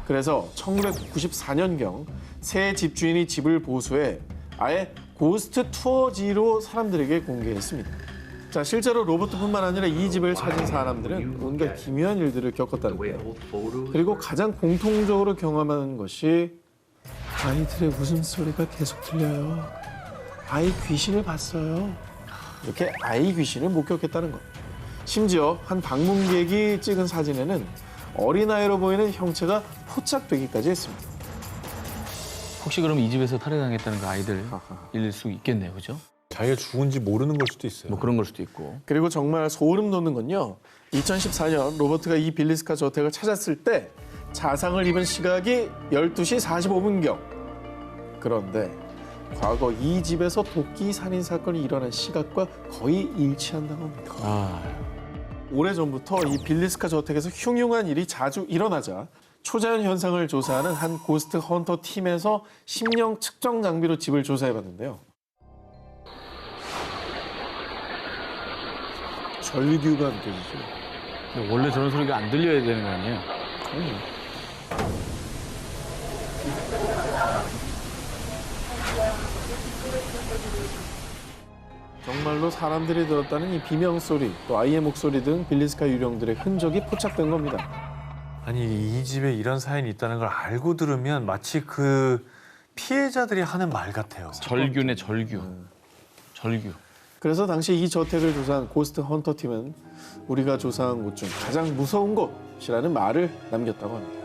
Speaker 9: 그래서 1994년경 새 집주인이 집을 보수해 아예 고스트 투어지로 사람들에게 공개했습니다. 자, 실제로 로버트뿐만 아니라 이 집을 찾은 사람들은 온갖 기묘한 일들을 겪었다는데요. 그리고 가장 공통적으로 경험하는 것이 아이들의 웃음소리가 계속 들려요. 아이 귀신을 봤어요. 이렇게 아이 귀신을 목격했다는 것. 심지어 한 방문객이 찍은 사진에는 어린아이로 보이는 형체가 포착되기까지 했습니다.
Speaker 7: 혹시 그럼 이 집에서 살해당했다는 그 아이들일 수 있겠네요, 그죠?
Speaker 6: 자기가 죽은지 모르는 걸 수도 있어요.
Speaker 7: 뭐 그런 걸 수도 있고.
Speaker 9: 그리고 정말 소름 돋는 건요. 2014년 로버트가 이 빌리스카 저택을 찾았을 때 자상을 입은 시각이 12시 45분경. 그런데 과거 이 집에서 도끼 살인 사건이 일어난 시각과 거의 일치한다고 합니다.
Speaker 7: 아,
Speaker 9: 오래전부터 이 빌리스카 저택에서 흉흉한 일이 자주 일어나자 초자연 현상을 조사하는 한 고스트 헌터 팀에서 심령 측정 장비로 집을 조사해봤는데요. 절규가 느껴지죠.
Speaker 7: 근데 원래 저런 소리가 안 들려야 되는 거 아니에요?
Speaker 9: 정말로 사람들이 들었다는 이 비명 소리, 또 아이의 목소리 등 빌리스카 유령들의 흔적이 포착된 겁니다.
Speaker 6: 아니, 이 집에 이런 사연이 있다는 걸 알고 들으면 마치 그 피해자들이 하는 말 같아요.
Speaker 7: 절규네, 절규. 절규.
Speaker 9: 그래서 당시 이 저택을 조사한 고스트 헌터 팀은 우리가 조사한 곳 중 가장 무서운 곳이라는 말을 남겼다고 합니다.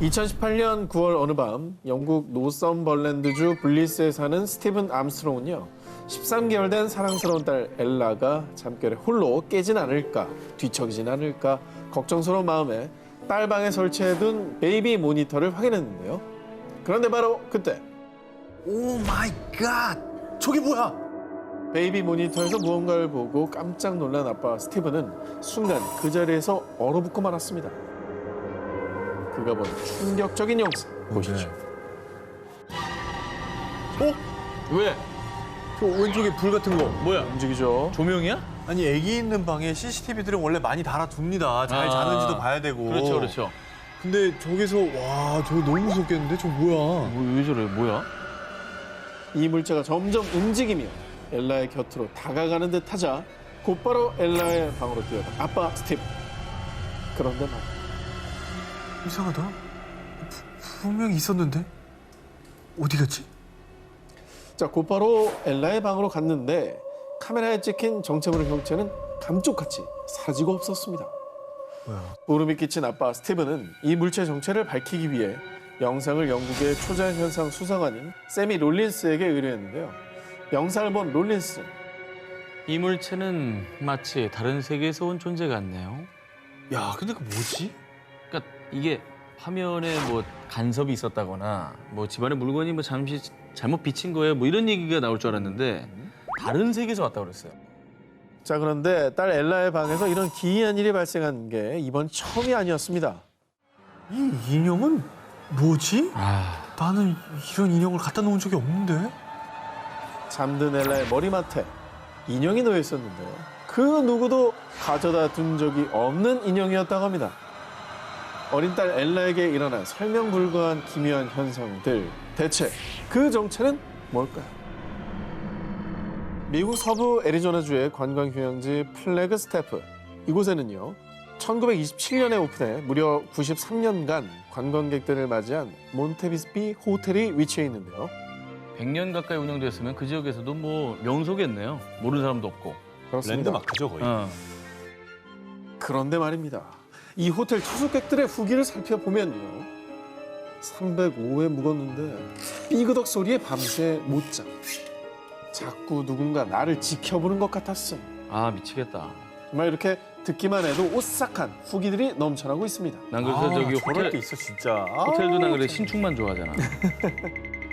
Speaker 9: 2018년 9월 어느 밤 영국 노썸벌랜드주 블리스에 사는 스티븐 암스트롱은요. 13개월 된 사랑스러운 딸 엘라가 잠결에 홀로 깨진 않을까, 뒤척이진 않을까 걱정스러운 마음에 딸 방에 설치해둔 베이비 모니터를 확인했는데요. 그런데 바로 그때
Speaker 6: 오 마이 갓! 저게 뭐야?
Speaker 9: 베이비 모니터에서 무언가를 보고 깜짝 놀란 아빠 스티븐은 순간 그 자리에서 얼어붙고 말았습니다. 그가 본 충격적인 영상 보시죠.
Speaker 6: 왜? 저 왼쪽에 불 같은 거
Speaker 7: 뭐야?
Speaker 9: 움직이죠.
Speaker 7: 조명이야?
Speaker 6: 아니 애기 있는 방에 CCTV들은 원래 많이 달아둡니다. 잘 자는지도 봐야 되고.
Speaker 7: 그렇죠, 그렇죠.
Speaker 6: 근데 저기서 와 저거 너무 무섭겠는데? 저 뭐야?
Speaker 7: 왜 저래? 뭐야?
Speaker 9: 이 물체가 점점 움직이며 엘라의 곁으로 다가가는 듯 하자 곧바로 엘라의 방으로 뛰어간 아빠 스티브. 그런데 말이야.
Speaker 6: 이상하다. 분명히 있었는데 어디 갔지?
Speaker 9: 자, 곧바로 엘라의 방으로 갔는데 카메라에 찍힌 정체모를 형체는 감쪽같이 사라지고 없었습니다. 울음이 끼친 아빠 스티븐은 이 물체 정체를 밝히기 위해 영상을 영국의 초자연현상 수사관인 세미 롤린스에게 의뢰했는데요. 영상을 본 롤린스.
Speaker 7: 이 물체는 마치 다른 세계에서 온 존재 같네요.
Speaker 6: 야 근데 그 뭐지?
Speaker 7: 그러니까 이게 화면에 뭐 간섭이 있었다거나 뭐 집안에 물건이 뭐 잠시 잘못 비친 거예요. 뭐 이런 얘기가 나올 줄 알았는데 다른 세계에서 왔다고 그랬어요.
Speaker 9: 자, 그런데 딸 엘라의 방에서 이런 기이한 일이 발생한 게 이번 처음이 아니었습니다.
Speaker 6: 이 인형은 뭐지? 나는 이런 인형을 갖다 놓은 적이 없는데?
Speaker 9: 잠든 엘라의 머리맡에 인형이 놓여 있었는데요. 그 누구도 가져다 둔 적이 없는 인형이었다고 합니다. 어린 딸 엘라에게 일어난 설명 불가한 기묘한 현상들. 대체 그 정체는 뭘까요? 미국 서부 애리조나주의 관광휴양지 플래그스태프. 이곳에는요, 1927년에 오픈해 무려 93년간 관광객들을 맞이한 몬테비스피 호텔이 위치해 있는데요.
Speaker 7: 100년 가까이 운영됐으면 그 지역에서도 뭐 명소겠네요. 모르는 사람도 없고.
Speaker 6: 랜드 마크죠 거의.
Speaker 9: 그런데 말입니다. 이 호텔 투숙객들의 후기를 살펴보면요, 305에 묵었는데 삐그덕 소리에 밤새 못 잠. 자꾸 누군가 나를 지켜보는 것 같았음.
Speaker 7: 아 미치겠다.
Speaker 9: 정말 이렇게 듣기만 해도 오싹한 후기들이 넘쳐나고 있습니다.
Speaker 7: 난 그래서 저기
Speaker 6: 저럴
Speaker 7: 호텔
Speaker 6: 게 있어 진짜.
Speaker 7: 호텔도 난 그래 신축만 좋아하잖아.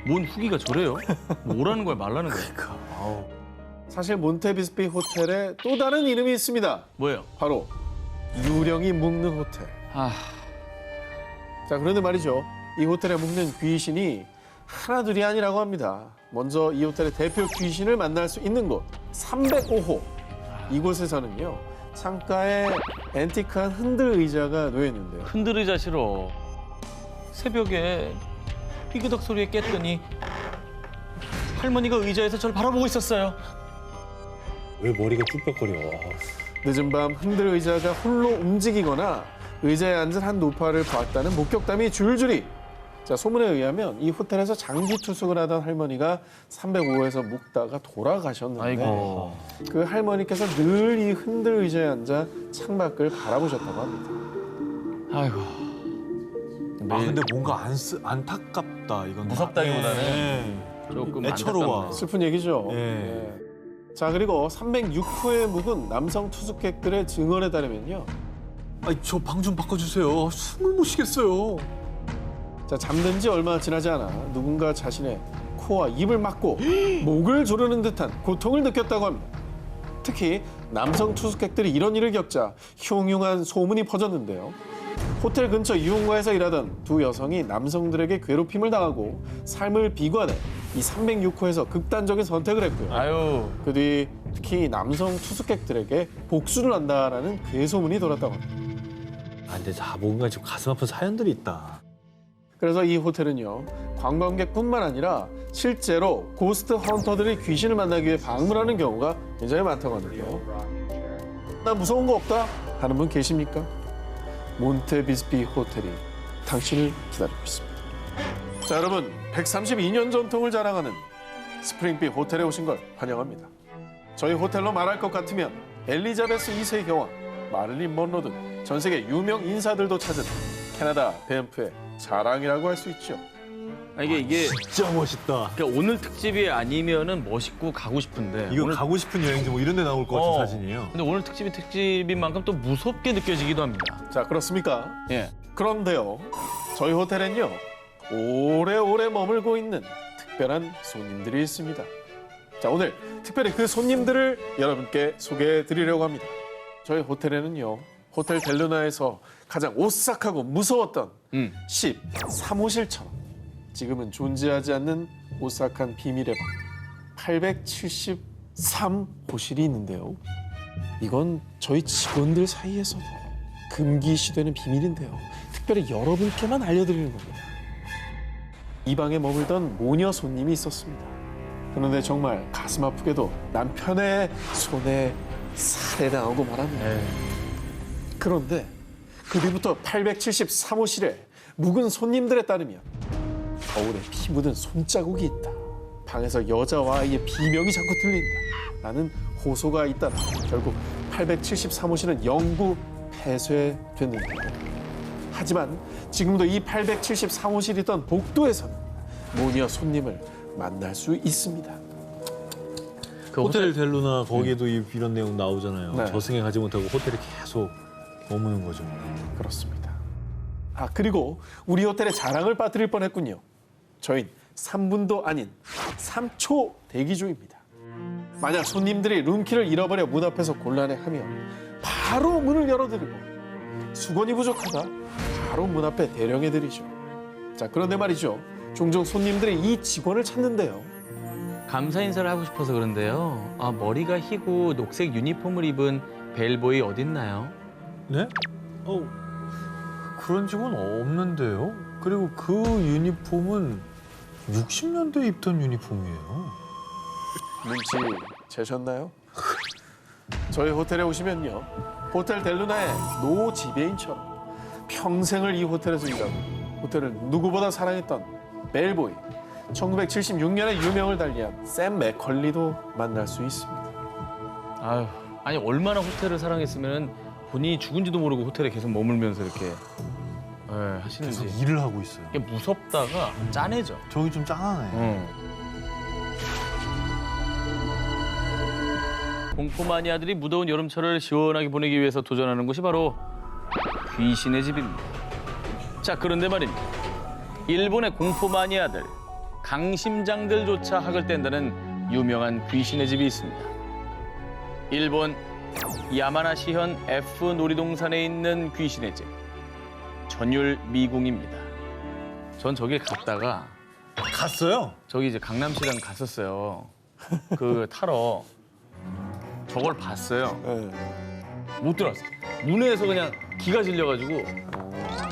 Speaker 7: 뭔 후기가 저래요? 뭐라는 거야 말라는 거야?
Speaker 9: 사실 몬테비스피 호텔에 또 다른 이름이 있습니다.
Speaker 7: 뭐예요?
Speaker 9: 바로 유령이 묵는 호텔. 자, 그런데 말이죠, 이 호텔에 묵는 귀신이 하나둘이 아니라고 합니다. 먼저 이 호텔의 대표 귀신을 만날 수 있는 곳 305호. 이곳에서는요, 창가에 앤티크한 흔들 의자가 놓여 있는데요.
Speaker 7: 흔들의자 싫어. 새벽에 삐그덕 소리에 깼더니 할머니가 의자에서 저를 바라보고 있었어요.
Speaker 6: 왜 머리가 쭈뼛거려?
Speaker 9: 늦은 밤 흔들 의자가 홀로 움직이거나 의자에 앉은 한 노파를 봤다는 목격담이 줄줄이. 자, 소문에 의하면 이 호텔에서 장기 투숙을 하던 할머니가 305호에서 묵다가 돌아가셨는데,
Speaker 7: 아이고.
Speaker 9: 그 할머니께서 늘 이 흔들 의자에 앉아 창밖을 바라보셨다고 합니다.
Speaker 7: 아이고.
Speaker 6: 근데 뭔가 안타깝다 이건.
Speaker 7: 무섭다기보다는 조금
Speaker 6: 애처로워.
Speaker 7: 안타깝네.
Speaker 9: 슬픈 얘기죠.
Speaker 6: 예.
Speaker 9: 네. 자, 그리고 306호에 묵은 남성 투숙객들의 증언에 따르면요,
Speaker 6: 아니 저 방 좀 바꿔주세요. 숨을 못 쉬겠어요.
Speaker 9: 자, 잠든 지 얼마 지나지 않아 누군가 자신의 코와 입을 막고 목을 조르는 듯한 고통을 느꼈다고 합니다. 특히 남성 투숙객들이 이런 일을 겪자 흉흉한 소문이 퍼졌는데요. 호텔 근처 유흥가에서 일하던 두 여성이 남성들에게 괴롭힘을 당하고 삶을 비관해 이 306호에서 극단적인 선택을 했고요.
Speaker 7: 아유.
Speaker 9: 그 뒤 특히 남성 투숙객들에게 복수를 한다라는 괴소문이 돌았다고 합니다.
Speaker 6: 근데 뭔가 좀 가슴 아픈 사연들이 있다.
Speaker 9: 그래서 이 호텔은요, 관광객뿐만 아니라 실제로 고스트 헌터들이 귀신을 만나기 위해 방문하는 경우가 굉장히 많다고 하는데요. 나 무서운 거 없다 하는 분 계십니까? 몬테비스피 호텔이 당신을 기다리고 있습니다. 자, 여러분, 132년 전통을 자랑하는 스프링필 호텔에 오신 걸 환영합니다. 저희 호텔로 말할 것 같으면 엘리자베스 2세 여왕, 마릴린 먼로 등 전 세계 유명 인사들도 찾은 캐나다 밴프의 자랑이라고 할 수 있죠.
Speaker 7: 이게
Speaker 6: 진짜 멋있다.
Speaker 7: 그러니까 오늘 특집이 아니면은 멋있고 가고 싶은데
Speaker 6: 이거
Speaker 7: 오늘
Speaker 6: 가고 싶은 여행지 뭐 이런 데 나올 것 같은 사진이에요.
Speaker 7: 근데 오늘 특집이 특집인 만큼 또 무섭게 느껴지기도 합니다.
Speaker 9: 자, 그렇습니까?
Speaker 7: 예.
Speaker 9: 그런데요, 저희 호텔엔요, 오래오래 머물고 있는 특별한 손님들이 있습니다. 자, 오늘 특별히 그 손님들을 여러분께 소개해 드리려고 합니다. 저희 호텔에는요, 호텔 델루나에서 가장 오싹하고 무서웠던 13호실처럼 지금은 존재하지 않는 오싹한 비밀의 방 873호실이 있는데요. 이건 저희 직원들 사이에서도 금기시되는 비밀인데요. 특별히 여러분께만 알려드리는 겁니다. 이 방에 머물던 모녀 손님이 있었습니다. 그런데 정말 가슴 아프게도 남편의 손에 살해당하고 말합니다. 그런데 그 뒤부터 873호실에 묵은 손님들에 따르면 거울에 피 묻은 손자국이 있다. 방에서 여자와 아이의 비명이 자꾸 들린다. 라는 호소가 잇따라 결국 873호실은 영구 폐쇄됐는데요. 하지만 지금도 이 873호실이 있던 복도에서는 모녀 손님을 만날 수 있습니다.
Speaker 6: 그 호텔 델루나 거기에도 이런 내용 나오잖아요.
Speaker 9: 네.
Speaker 6: 저승에 가지 못하고 호텔에 계속 머무는 거죠.
Speaker 9: 그렇습니다. 아, 그리고 우리 호텔의 자랑을 빠뜨릴 뻔했군요. 저희는 3분도 아닌 3초 대기 중입니다. 만약 손님들이 룸키를 잃어버려 문 앞에서 곤란해하면 바로 문을 열어드리고 수건이 부족하다 바로 문 앞에 대령해드리죠. 자, 그런데 말이죠. 종종 손님들이 이 직원을 찾는데요.
Speaker 7: 감사 인사를 하고 싶어서 그런데요. 아, 머리가 희고 녹색 유니폼을 입은 벨보이 어딨나요?
Speaker 6: 네? 그런 직원 없는데요. 그리고 그 유니폼은 60년대에 입던 유니폼이에요.
Speaker 9: 눈치 채셨나요? 저희 호텔에 오시면요. 호텔 델루나의 노 지배인처럼 평생을 이 호텔에서 일하고 호텔을 누구보다 사랑했던 벨보이, 1976년에 유명을 달리한 샘 맥컬리도 만날 수 있습니다.
Speaker 7: 아유, 아니 얼마나 호텔을 사랑했으면 본인이 죽은지도 모르고 호텔에 계속 머물면서 이렇게 하시는지.
Speaker 6: 계속 일을 하고 있어요.
Speaker 7: 이게 무섭다가 짠해져.
Speaker 6: 저기 좀 짠하네.
Speaker 7: 공포 마니아들이 무더운 여름철을 시원하게 보내기 위해서 도전하는 곳이 바로 귀신의 집입니다. 자, 그런데 말입니다. 일본의 공포 마니아들, 강심장들조차 학을 뗀다는 유명한 귀신의 집이 있습니다. 일본 야마나시현 F 놀이동산에 있는 귀신의 집, 전율 미궁입니다. 전 저길 갔다가
Speaker 6: 갔어요?
Speaker 7: 저기 이제 강남시장 갔었어요. 그 타러 저걸 봤어요. 못 들어왔어. 문에서 그냥 기가 질려가지고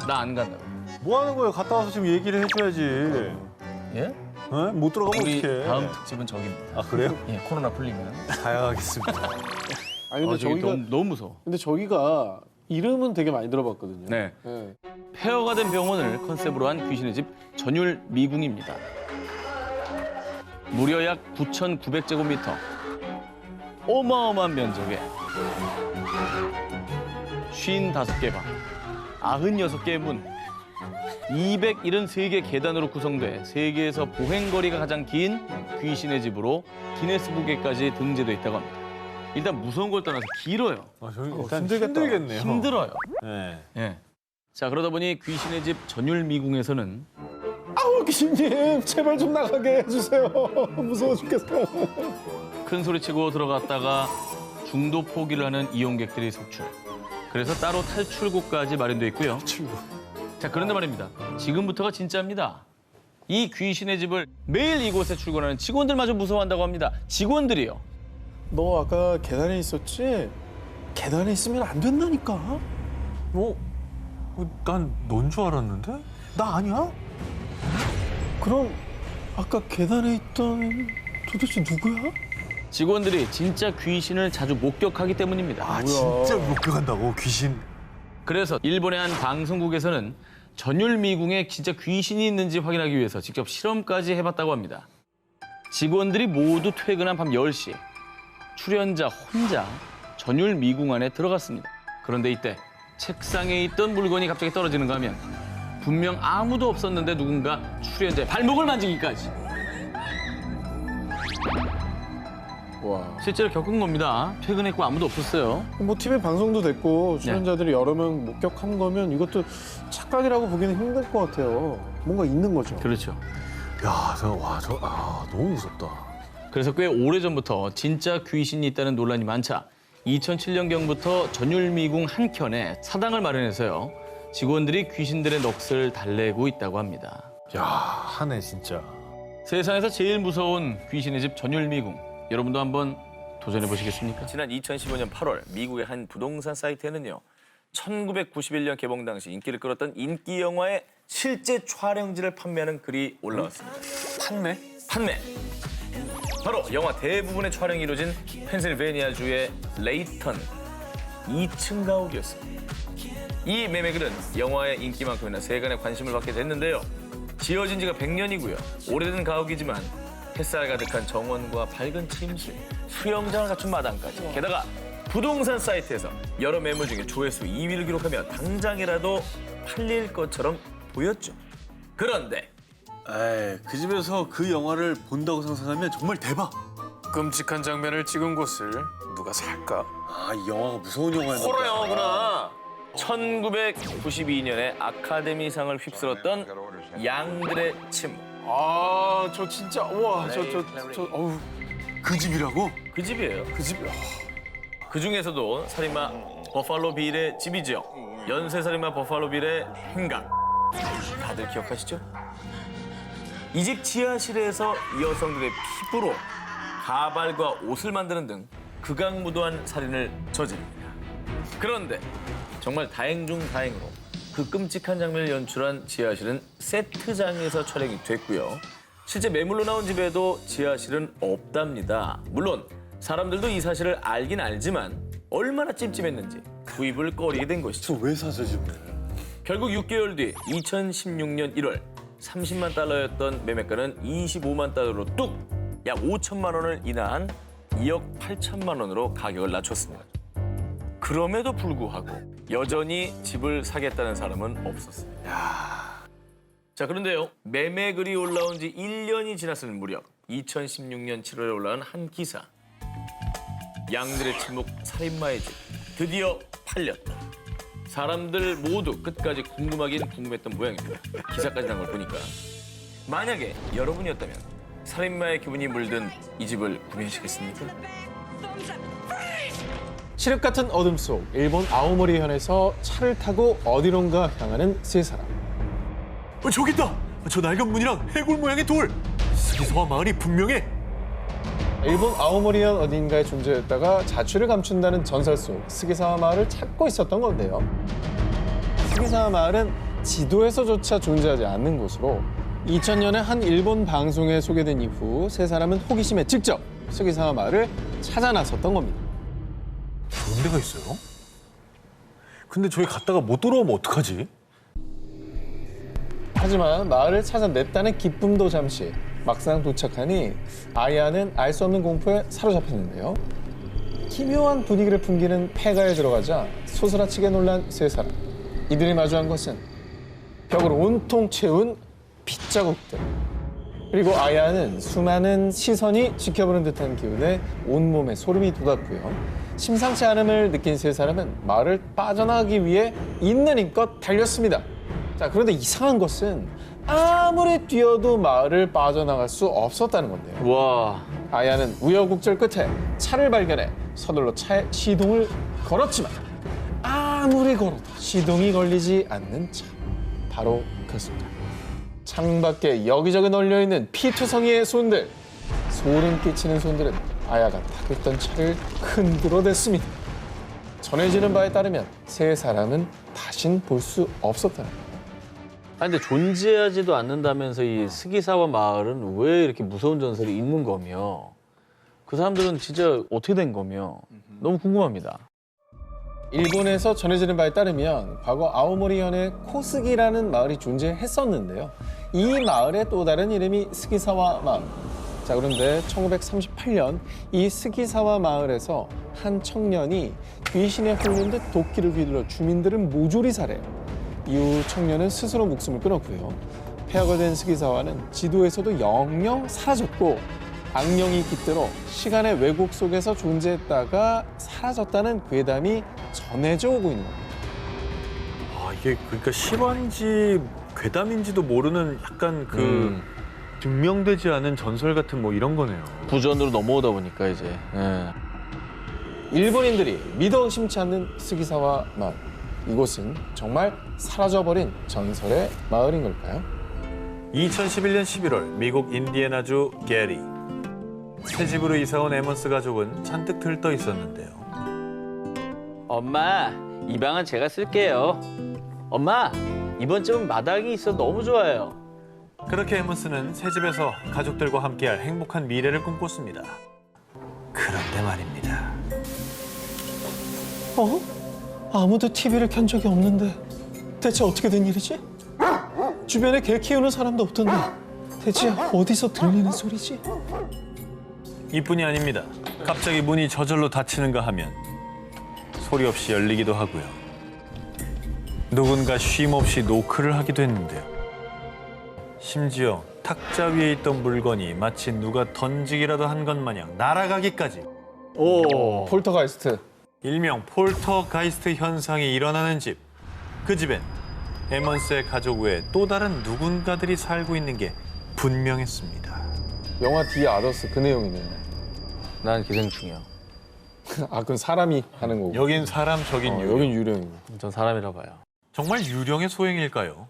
Speaker 7: 나 안 간다고.
Speaker 6: 뭐 하는 거예요? 갔다 와서 지금 얘기를 해줘야지.
Speaker 7: 예?
Speaker 6: 네? 못 들어가면
Speaker 7: 우리
Speaker 6: 어떡해.
Speaker 7: 다음 특집은 저기입니다.
Speaker 6: 아, 그래요?
Speaker 7: 예, 코로나 풀리면.
Speaker 6: 가야겠습니다.
Speaker 9: 아니 근데
Speaker 7: 저기
Speaker 9: 저기가
Speaker 7: 너무 무서워.
Speaker 9: 근데 저기가 이름은 되게 많이 들어봤거든요.
Speaker 7: 네. 폐허가 된 병원을 컨셉으로 한 귀신의 집 전율 미궁입니다. 무려 약 9,900제곱미터. 어마어마한 면적에 55개 방, 96개의 문, 273개 계단으로 구성돼 세계에서 보행거리가 가장 긴 귀신의 집으로 기네스북에까지 등재돼 있다고 합니다. 일단 무서운 걸 떠나서 길어요.
Speaker 6: 저기 일단 힘들겠네요.
Speaker 7: 힘들어요.
Speaker 6: 네.
Speaker 7: 예. 자, 그러다 보니 귀신의 집 전율 미궁에서는
Speaker 9: 아우 귀신님 제발 좀 나가게 해주세요. 무서워 죽겠어요.
Speaker 7: 큰 소리치고 들어갔다가 중도 포기를 하는 이용객들이 속출. 그래서 따로 탈출구까지 마련돼 있고요. 자, 그런데 말입니다. 지금부터가 진짜입니다. 이 귀신의 집을 매일 이곳에 출근하는 직원들마저 무서워한다고 합니다. 직원들이요.
Speaker 9: 너 아까 계단에 있었지? 계단에 있으면 안 된다니까.
Speaker 6: 난 넌 줄 알았는데? 나 아니야?
Speaker 9: 그럼 아까 계단에 있던 도대체 누구야?
Speaker 7: 직원들이 진짜 귀신을 자주 목격하기 때문입니다.
Speaker 6: 아, 진짜 목격한다고, 귀신.
Speaker 7: 그래서 일본의 한 방송국에서는 전율 미궁에 진짜 귀신이 있는지 확인하기 위해서 직접 실험까지 해봤다고 합니다. 직원들이 모두 퇴근한 밤 10시 출연자 혼자 전율 미궁 안에 들어갔습니다. 그런데 이때 책상에 있던 물건이 갑자기 떨어지는가 하면 분명 아무도 없었는데 누군가 출연자의 발목을 만지기까지.
Speaker 9: 와.
Speaker 7: 실제로 겪은 겁니다. 퇴근했고 아무도 없었어요.
Speaker 9: 뭐 TV 방송도 됐고 출연자들이 여러 명 목격한 거면 이것도 착각이라고 보기는 힘들 것 같아요. 뭔가 있는 거죠.
Speaker 7: 그렇죠.
Speaker 6: 야, 너무 무섭다.
Speaker 7: 그래서 꽤 오래전부터 진짜 귀신이 있다는 논란이 많자 2007년경부터 전율미궁 한켠에 사당을 마련해서요. 직원들이 귀신들의 넋을 달래고 있다고 합니다.
Speaker 6: 야, 하네 진짜.
Speaker 7: 세상에서 제일 무서운 귀신의 집 전율미궁. 여러분도 한번 도전해 보시겠습니까?
Speaker 2: 지난 2015년 8월 미국의 한 부동산 사이트에는요. 1991년 개봉 당시 인기를 끌었던 인기 영화의 실제 촬영지를 판매하는 글이 올라왔습니다. 판매. 바로 영화 대부분의 촬영이 이루어진 펜실베니아주의 레이턴 2층 가옥이었습니다. 이 매매글은 영화의 인기만큼이나 세간의 관심을 받게 됐는데요. 지어진 지가 100년이고요. 오래된 가옥이지만 햇살 가득한 정원과 밝은 침실, 수영장을 갖춘 마당까지. 게다가 부동산 사이트에서 여러 매물 중에 조회수 2위를 기록하며 당장이라도 팔릴 것처럼 보였죠. 그런데
Speaker 3: 에이, 그 집에서 그 영화를 본다고 상상하면 정말 대박.
Speaker 1: 끔찍한 장면을 찍은 곳을 누가 살까?
Speaker 3: 아, 이 영화가 무서운 영화였나
Speaker 1: 호러
Speaker 3: 보다.
Speaker 1: 영화구나.
Speaker 2: 1992년에 아카데미상을 휩쓸었던 양들의 침묵.
Speaker 1: 아, 저 진짜 우와, 어우,
Speaker 3: 그 집이라고?
Speaker 2: 그 집이에요.
Speaker 1: 그 집.
Speaker 2: 그 중에서도 살인마 버팔로 빌의 집이죠. 연쇄살인마 버팔로 빌의 행각. 다들 기억하시죠? 이 집 지하실에서 여성들의 피부로 가발과 옷을 만드는 등 극악무도한 살인을 저지릅니다. 그런데 정말 다행 중 다행으로 그 끔찍한 장면을 연출한 지하실은 세트장에서 촬영이 됐고요. 실제 매물로 나온 집에도 지하실은 없답니다. 물론 사람들도 이 사실을 알긴 알지만 얼마나 찜찜했는지 구입을 꺼리게 된 것이죠.
Speaker 3: 왜 사죠, 집을?
Speaker 2: 결국 6개월 뒤 2016년 1월 30만 달러였던 매매가는 25만 달러로 뚝! 약 5천만 원을 인하한 2억 8천만 원으로 가격을 낮췄습니다. 그럼에도 불구하고 여전히 집을 사겠다는 사람은 없었습니다. 자, 그런데요. 매매글이 올라온 지 1년이 지났을 무렵 2016년 7월에 올라온 한 기사. 양들의 침묵 살인마의 집 드디어 팔렸다. 사람들 모두 끝까지 궁금하긴 궁금했던 모양입니다. 기사까지 난 걸 보니까. 만약에 여러분이었다면 살인마의 기분이 물든 이 집을 구매하시겠습니까?
Speaker 9: 칠흑 같은 어둠 속 일본 아오모리 현에서 차를 타고 어디론가 향하는 세 사람.
Speaker 6: 저기 있다. 저 낡은 문이랑 해골 모양의 돌. 스기사와 마을이 분명해.
Speaker 9: 일본 아오모리현 어딘가에 존재했다가 자취를 감춘다는 전설 속 스기사와 마을을 찾고 있었던 건데요. 스기사와 마을은 지도에서조차 존재하지 않는 곳으로 2000년에 한 일본 방송에 소개된 이후 세 사람은 호기심에 직접 스기사와 마을을 찾아 나섰던 겁니다.
Speaker 6: 그런 데가 있어요? 근데 저기 갔다가 못 돌아오면 어떡하지?
Speaker 9: 하지만 마을을 찾아냈다는 기쁨도 잠시. 막상 도착하니 아야는 알 수 없는 공포에 사로잡혔는데요. 기묘한 분위기를 풍기는 폐가에 들어가자 소스라치게 놀란 세 사람. 이들이 마주한 것은 벽을 온통 채운 핏자국들. 그리고 아야는 수많은 시선이 지켜보는 듯한 기운에 온몸에 소름이 돋았고요. 심상치 않음을 느낀 세 사람은 마을을 빠져나가기 위해 있는 힘껏 달렸습니다. 자, 그런데 이상한 것은 아무리 뛰어도 마을을 빠져나갈 수 없었다는 건데요.
Speaker 7: 와.
Speaker 9: 아야는 우여곡절 끝에 차를 발견해 서둘러 차에 시동을 걸었지만 아무리 걸어도 시동이 걸리지 않는 차. 바로 그 순간. 창밖에 여기저기 널려있는 피투성이의 손들. 소름 끼치는 손들은 아야가 타고 있던 차를 흔들어댔습니다. 전해지는 바에 따르면 세 사람은 다신 볼 수 없었다는 겁니다.
Speaker 7: 아니, 근데 존재하지도 않는다면서 이 스기사와 마을은 왜 이렇게 무서운 전설이 있는 거며? 그 사람들은 진짜 어떻게 된 거며? 너무 궁금합니다.
Speaker 9: 일본에서 전해지는 바에 따르면 과거 아오모리현에 코스기라는 마을이 존재했었는데요. 이 마을의 또 다른 이름이 스기사와 마을. 자, 그런데 1938년 이 스기사와 마을에서 한 청년이 귀신에 홀린 듯 도끼를 휘둘러 주민들을 모조리 살해해요. 이후 청년은 스스로 목숨을 끊었고요. 폐하가 된 스기사와는 지도에서도 영영 사라졌고 악령이 깃들어 시간의 왜곡 속에서 존재했다가 사라졌다는 괴담이 전해져 오고 있는 겁니다.
Speaker 6: 아, 이게 그러니까 실화인지 괴담인지도 모르는 약간 증명되지 않은 전설 같은 뭐 이런 거네요.
Speaker 7: 부전으로 넘어오다 보니까 이제. 예.
Speaker 9: 일본인들이 믿어 의심치 않는 스기사와 마을. 이곳은 정말 사라져버린 전설의 마을인 걸까요?
Speaker 3: 2011년 11월 미국 인디애나주 게리. 새 집으로 이사온 에먼스 가족은 잔뜩 들떠 있었는데요.
Speaker 7: 엄마, 이 방은 제가 쓸게요. 엄마, 이번 집은 마당이 있어 너무 좋아요.
Speaker 3: 그렇게 에먼스는 새 집에서 가족들과 함께할 행복한 미래를 꿈꿨습니다. 그런데 말입니다.
Speaker 9: 아무도 TV를 켠 적이 없는데 대체 어떻게 된 일이지? 주변에 개 키우는 사람도 없던데 대체 어디서 들리는 소리지?
Speaker 3: 이뿐이 아닙니다. 갑자기 문이 저절로 닫히는가 하면 소리 없이 열리기도 하고요. 누군가 쉼 없이 노크를 하기도 했는데요. 심지어 탁자 위에 있던 물건이 마치 누가 던지기라도 한 것 마냥 날아가기까지.
Speaker 9: 오, 폴터가이스트.
Speaker 3: 일명 폴터가이스트 현상이 일어나는 집. 그 집엔 에먼스의 가족 외에 또 다른 누군가들이 살고 있는 게 분명했습니다.
Speaker 9: 영화 디 아더스 그 내용이네요.
Speaker 7: 난 기생충이야.
Speaker 9: 아, 그건 사람이 하는 거고.
Speaker 3: 여긴 사람, 저긴 유령.
Speaker 9: 여긴 유령이고.
Speaker 7: 전 사람이라 봐요.
Speaker 3: 정말 유령의 소행일까요?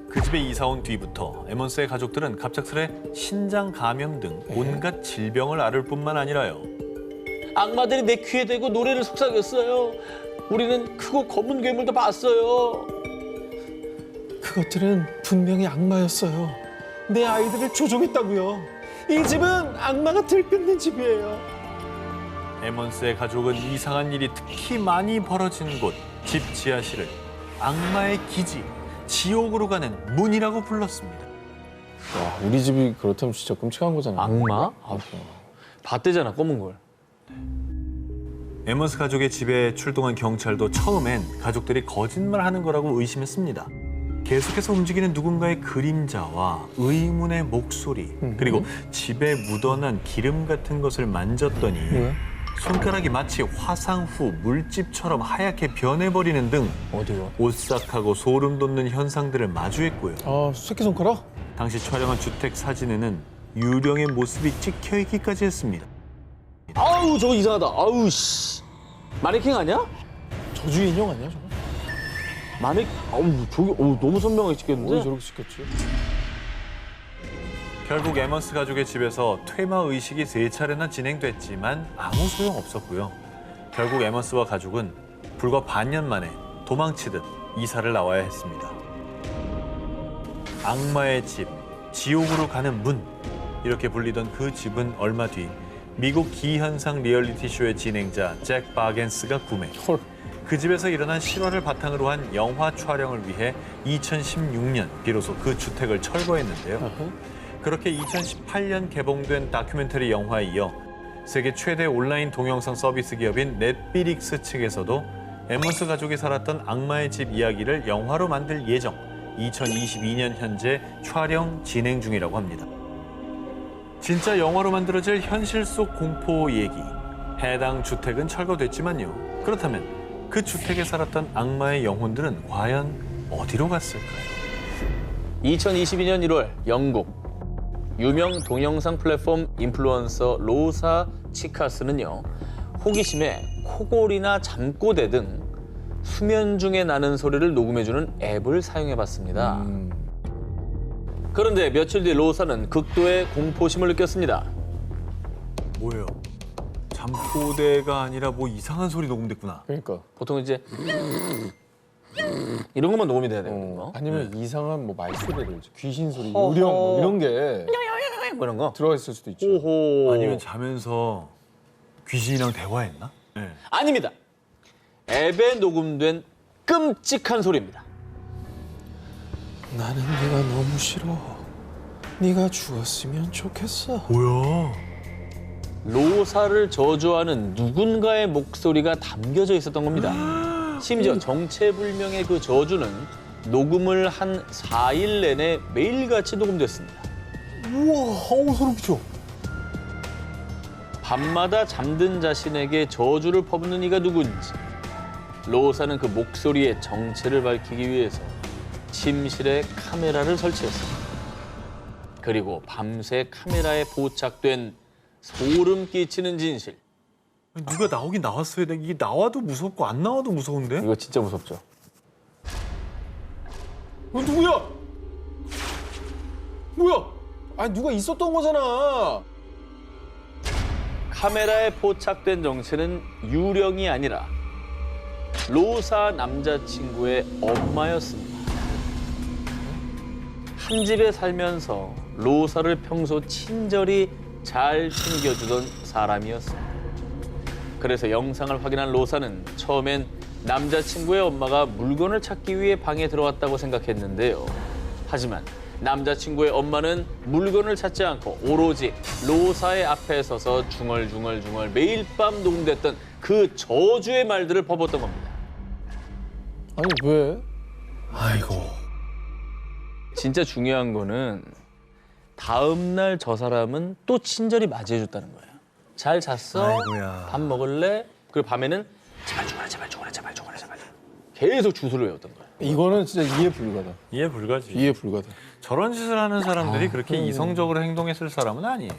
Speaker 3: 그 집에 이사 온 뒤부터 에먼스의 가족들은 갑작스레 신장 감염 등 온갖 질병을 앓을 뿐만 아니라요.
Speaker 7: 악마들이 내 귀에 대고 노래를 속삭였어요. 우리는 크고 검은 괴물도 봤어요.
Speaker 9: 그것들은 분명히 악마였어요. 내 아이들을 조종했다고요. 이 집은 악마가 들끓는 집이에요.
Speaker 3: 에먼스의 가족은 이상한 일이 특히 많이 벌어진 곳, 집 지하실을 악마의 기지, 지옥으로 가는 문이라고 불렀습니다.
Speaker 9: 와, 우리 집이 그렇다면 진짜 끔찍한 거잖아요.
Speaker 7: 악마? 봤대잖아, 검은 걸.
Speaker 3: 에먼스 가족의 집에 출동한 경찰도 처음엔 가족들이 거짓말하는 거라고 의심했습니다. 계속해서 움직이는 누군가의 그림자와 의문의 목소리, 그리고 집에 묻어난 기름 같은 것을 만졌더니 손가락이 마치 화상 후 물집처럼 하얗게 변해버리는 등
Speaker 9: 어디가?
Speaker 3: 오싹하고 소름 돋는 현상들을 마주했고요.
Speaker 9: 아, 새끼손가락?
Speaker 3: 당시 촬영한 주택 사진에는 유령의 모습이 찍혀있기까지 했습니다.
Speaker 7: 아우, 저거 이상하다. 아우, 씨. 마네킹 아니야?
Speaker 9: 저주 인형 아니야, 저거?
Speaker 7: 아우, 저기, 너무 선명하게 찍혔는데?
Speaker 9: 왜 저렇게 찍혔지?
Speaker 3: 결국 에먼스 가족의 집에서 퇴마 의식이 3차례나 진행됐지만 아무 소용 없었고요. 결국 에먼스와 가족은 불과 반년 만에 도망치듯 이사를 나와야 했습니다. 악마의 집, 지옥으로 가는 문, 이렇게 불리던 그 집은 얼마 뒤 미국 기현상 리얼리티 쇼의 진행자 잭 바겐스가 구매. 그 집에서 일어난 실화를 바탕으로 한 영화 촬영을 위해 2016년 비로소 그 주택을 철거했는데요. 그렇게 2018년 개봉된 다큐멘터리 영화에 이어 세계 최대 온라인 동영상 서비스 기업인 넷플릭스 측에서도 에먼스 가족이 살았던 악마의 집 이야기를 영화로 만들 예정, 2022년 현재 촬영 진행 중이라고 합니다. 진짜 영화로 만들어질 현실 속 공포 얘기. 해당 주택은 철거됐지만요. 그렇다면 그 주택에 살았던 악마의 영혼들은 과연 어디로 갔을까요?
Speaker 7: 2022년 1월 영국 유명 동영상 플랫폼 인플루언서 로사 치카스는요, 호기심에 코골이나 잠꼬대 등 수면 중에 나는 소리를 녹음해주는 앱을 사용해봤습니다. 그런데 며칠 뒤 로사는 극도의 공포심을 느꼈습니다.
Speaker 3: 뭐예요? 잠꼬대가 아니라 뭐 이상한 소리 녹음됐구나.
Speaker 9: 그러니까.
Speaker 7: 보통 이제 이런 것만 녹음이 돼야 되는 거.
Speaker 9: 아니면 이상한 뭐 말소리를, 귀신 소리, 요령 뭐 이런 게
Speaker 7: 뭐 이런 거.
Speaker 9: 들어가 있을 수도 있죠.
Speaker 7: 오호.
Speaker 3: 아니면 자면서 귀신이랑 대화했나? 네.
Speaker 7: 아닙니다. 앱에 녹음된 끔찍한 소리입니다.
Speaker 9: 나는 네가 너무 싫어. 네가 죽었으면 좋겠어.
Speaker 3: 뭐야?
Speaker 7: 로사를 저주하는 누군가의 목소리가 담겨져 있었던 겁니다. 심지어 정체불명의 그 저주는 녹음을 한 4일 내내 매일같이 녹음됐습니다.
Speaker 9: 우와, 어우, 소름 끼쳐.
Speaker 7: 밤마다 잠든 자신에게 저주를 퍼붓는 이가 누군지, 로사는 그 목소리의 정체를 밝히기 위해서 침실에 카메라를 설치했습니다. 그리고 밤새 카메라에 포착된 소름 끼치는 진실.
Speaker 6: 누가 나오긴 나왔어야 돼. 이게 나와도 무섭고 안 나와도 무서운데?
Speaker 2: 이거 진짜 무섭죠.
Speaker 9: 누구야? 뭐야? 아니 누가 있었던 거잖아.
Speaker 7: 카메라에 포착된 정체는 유령이 아니라 로사 남자친구의 엄마였습니다. 한 집에 살면서 로사를 평소 친절히 잘 챙겨주던 사람이었습니다. 그래서 영상을 확인한 로사는 처음엔 남자친구의 엄마가 물건을 찾기 위해 방에 들어왔다고 생각했는데요. 하지만 남자친구의 엄마는 물건을 찾지 않고 오로지 로사의 앞에 서서 중얼중얼 매일 밤 녹음됐던 그 저주의 말들을 퍼붓던 겁니다.
Speaker 9: 아니 왜?
Speaker 6: 아이고.
Speaker 7: 진짜 중요한 거는 다음 날 저 사람은 또 친절히 맞이해줬다는 거예요. 잘 잤어?
Speaker 6: 아이고야.
Speaker 7: 밥 먹을래? 그리고 밤에는 제발 죽어라, 제발 죽어라, 제발 죽어라, 제발. 계속 주소를 외웠던 거예요.
Speaker 9: 이거는 진짜 이해 불가다.
Speaker 6: 이해 불가지.
Speaker 9: 이해 불가다.
Speaker 6: 저런 짓을 하는 사람들이 그렇게 이성적으로 행동했을 사람은 아니에요.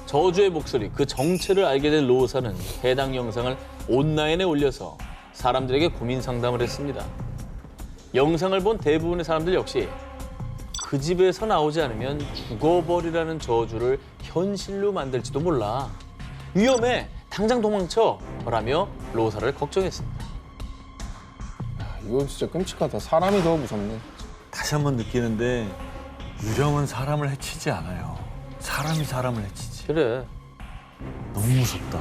Speaker 7: 저주의 목소리, 그 정체를 알게 된 로사는 해당 영상을 온라인에 올려서 사람들에게 고민 상담을 했습니다. 영상을 본 대부분의 사람들 역시 그 집에서 나오지 않으면 죽어버리라는 저주를 현실로 만들지도 몰라. 위험해, 당장 도망쳐! 라며 로사를 걱정했습니다.
Speaker 9: 이거 진짜 끔찍하다. 사람이 더 무섭네.
Speaker 6: 다시 한번 느끼는데 유령은 사람을 해치지 않아요. 사람이 사람을 해치지.
Speaker 7: 그래.
Speaker 6: 너무 무섭다.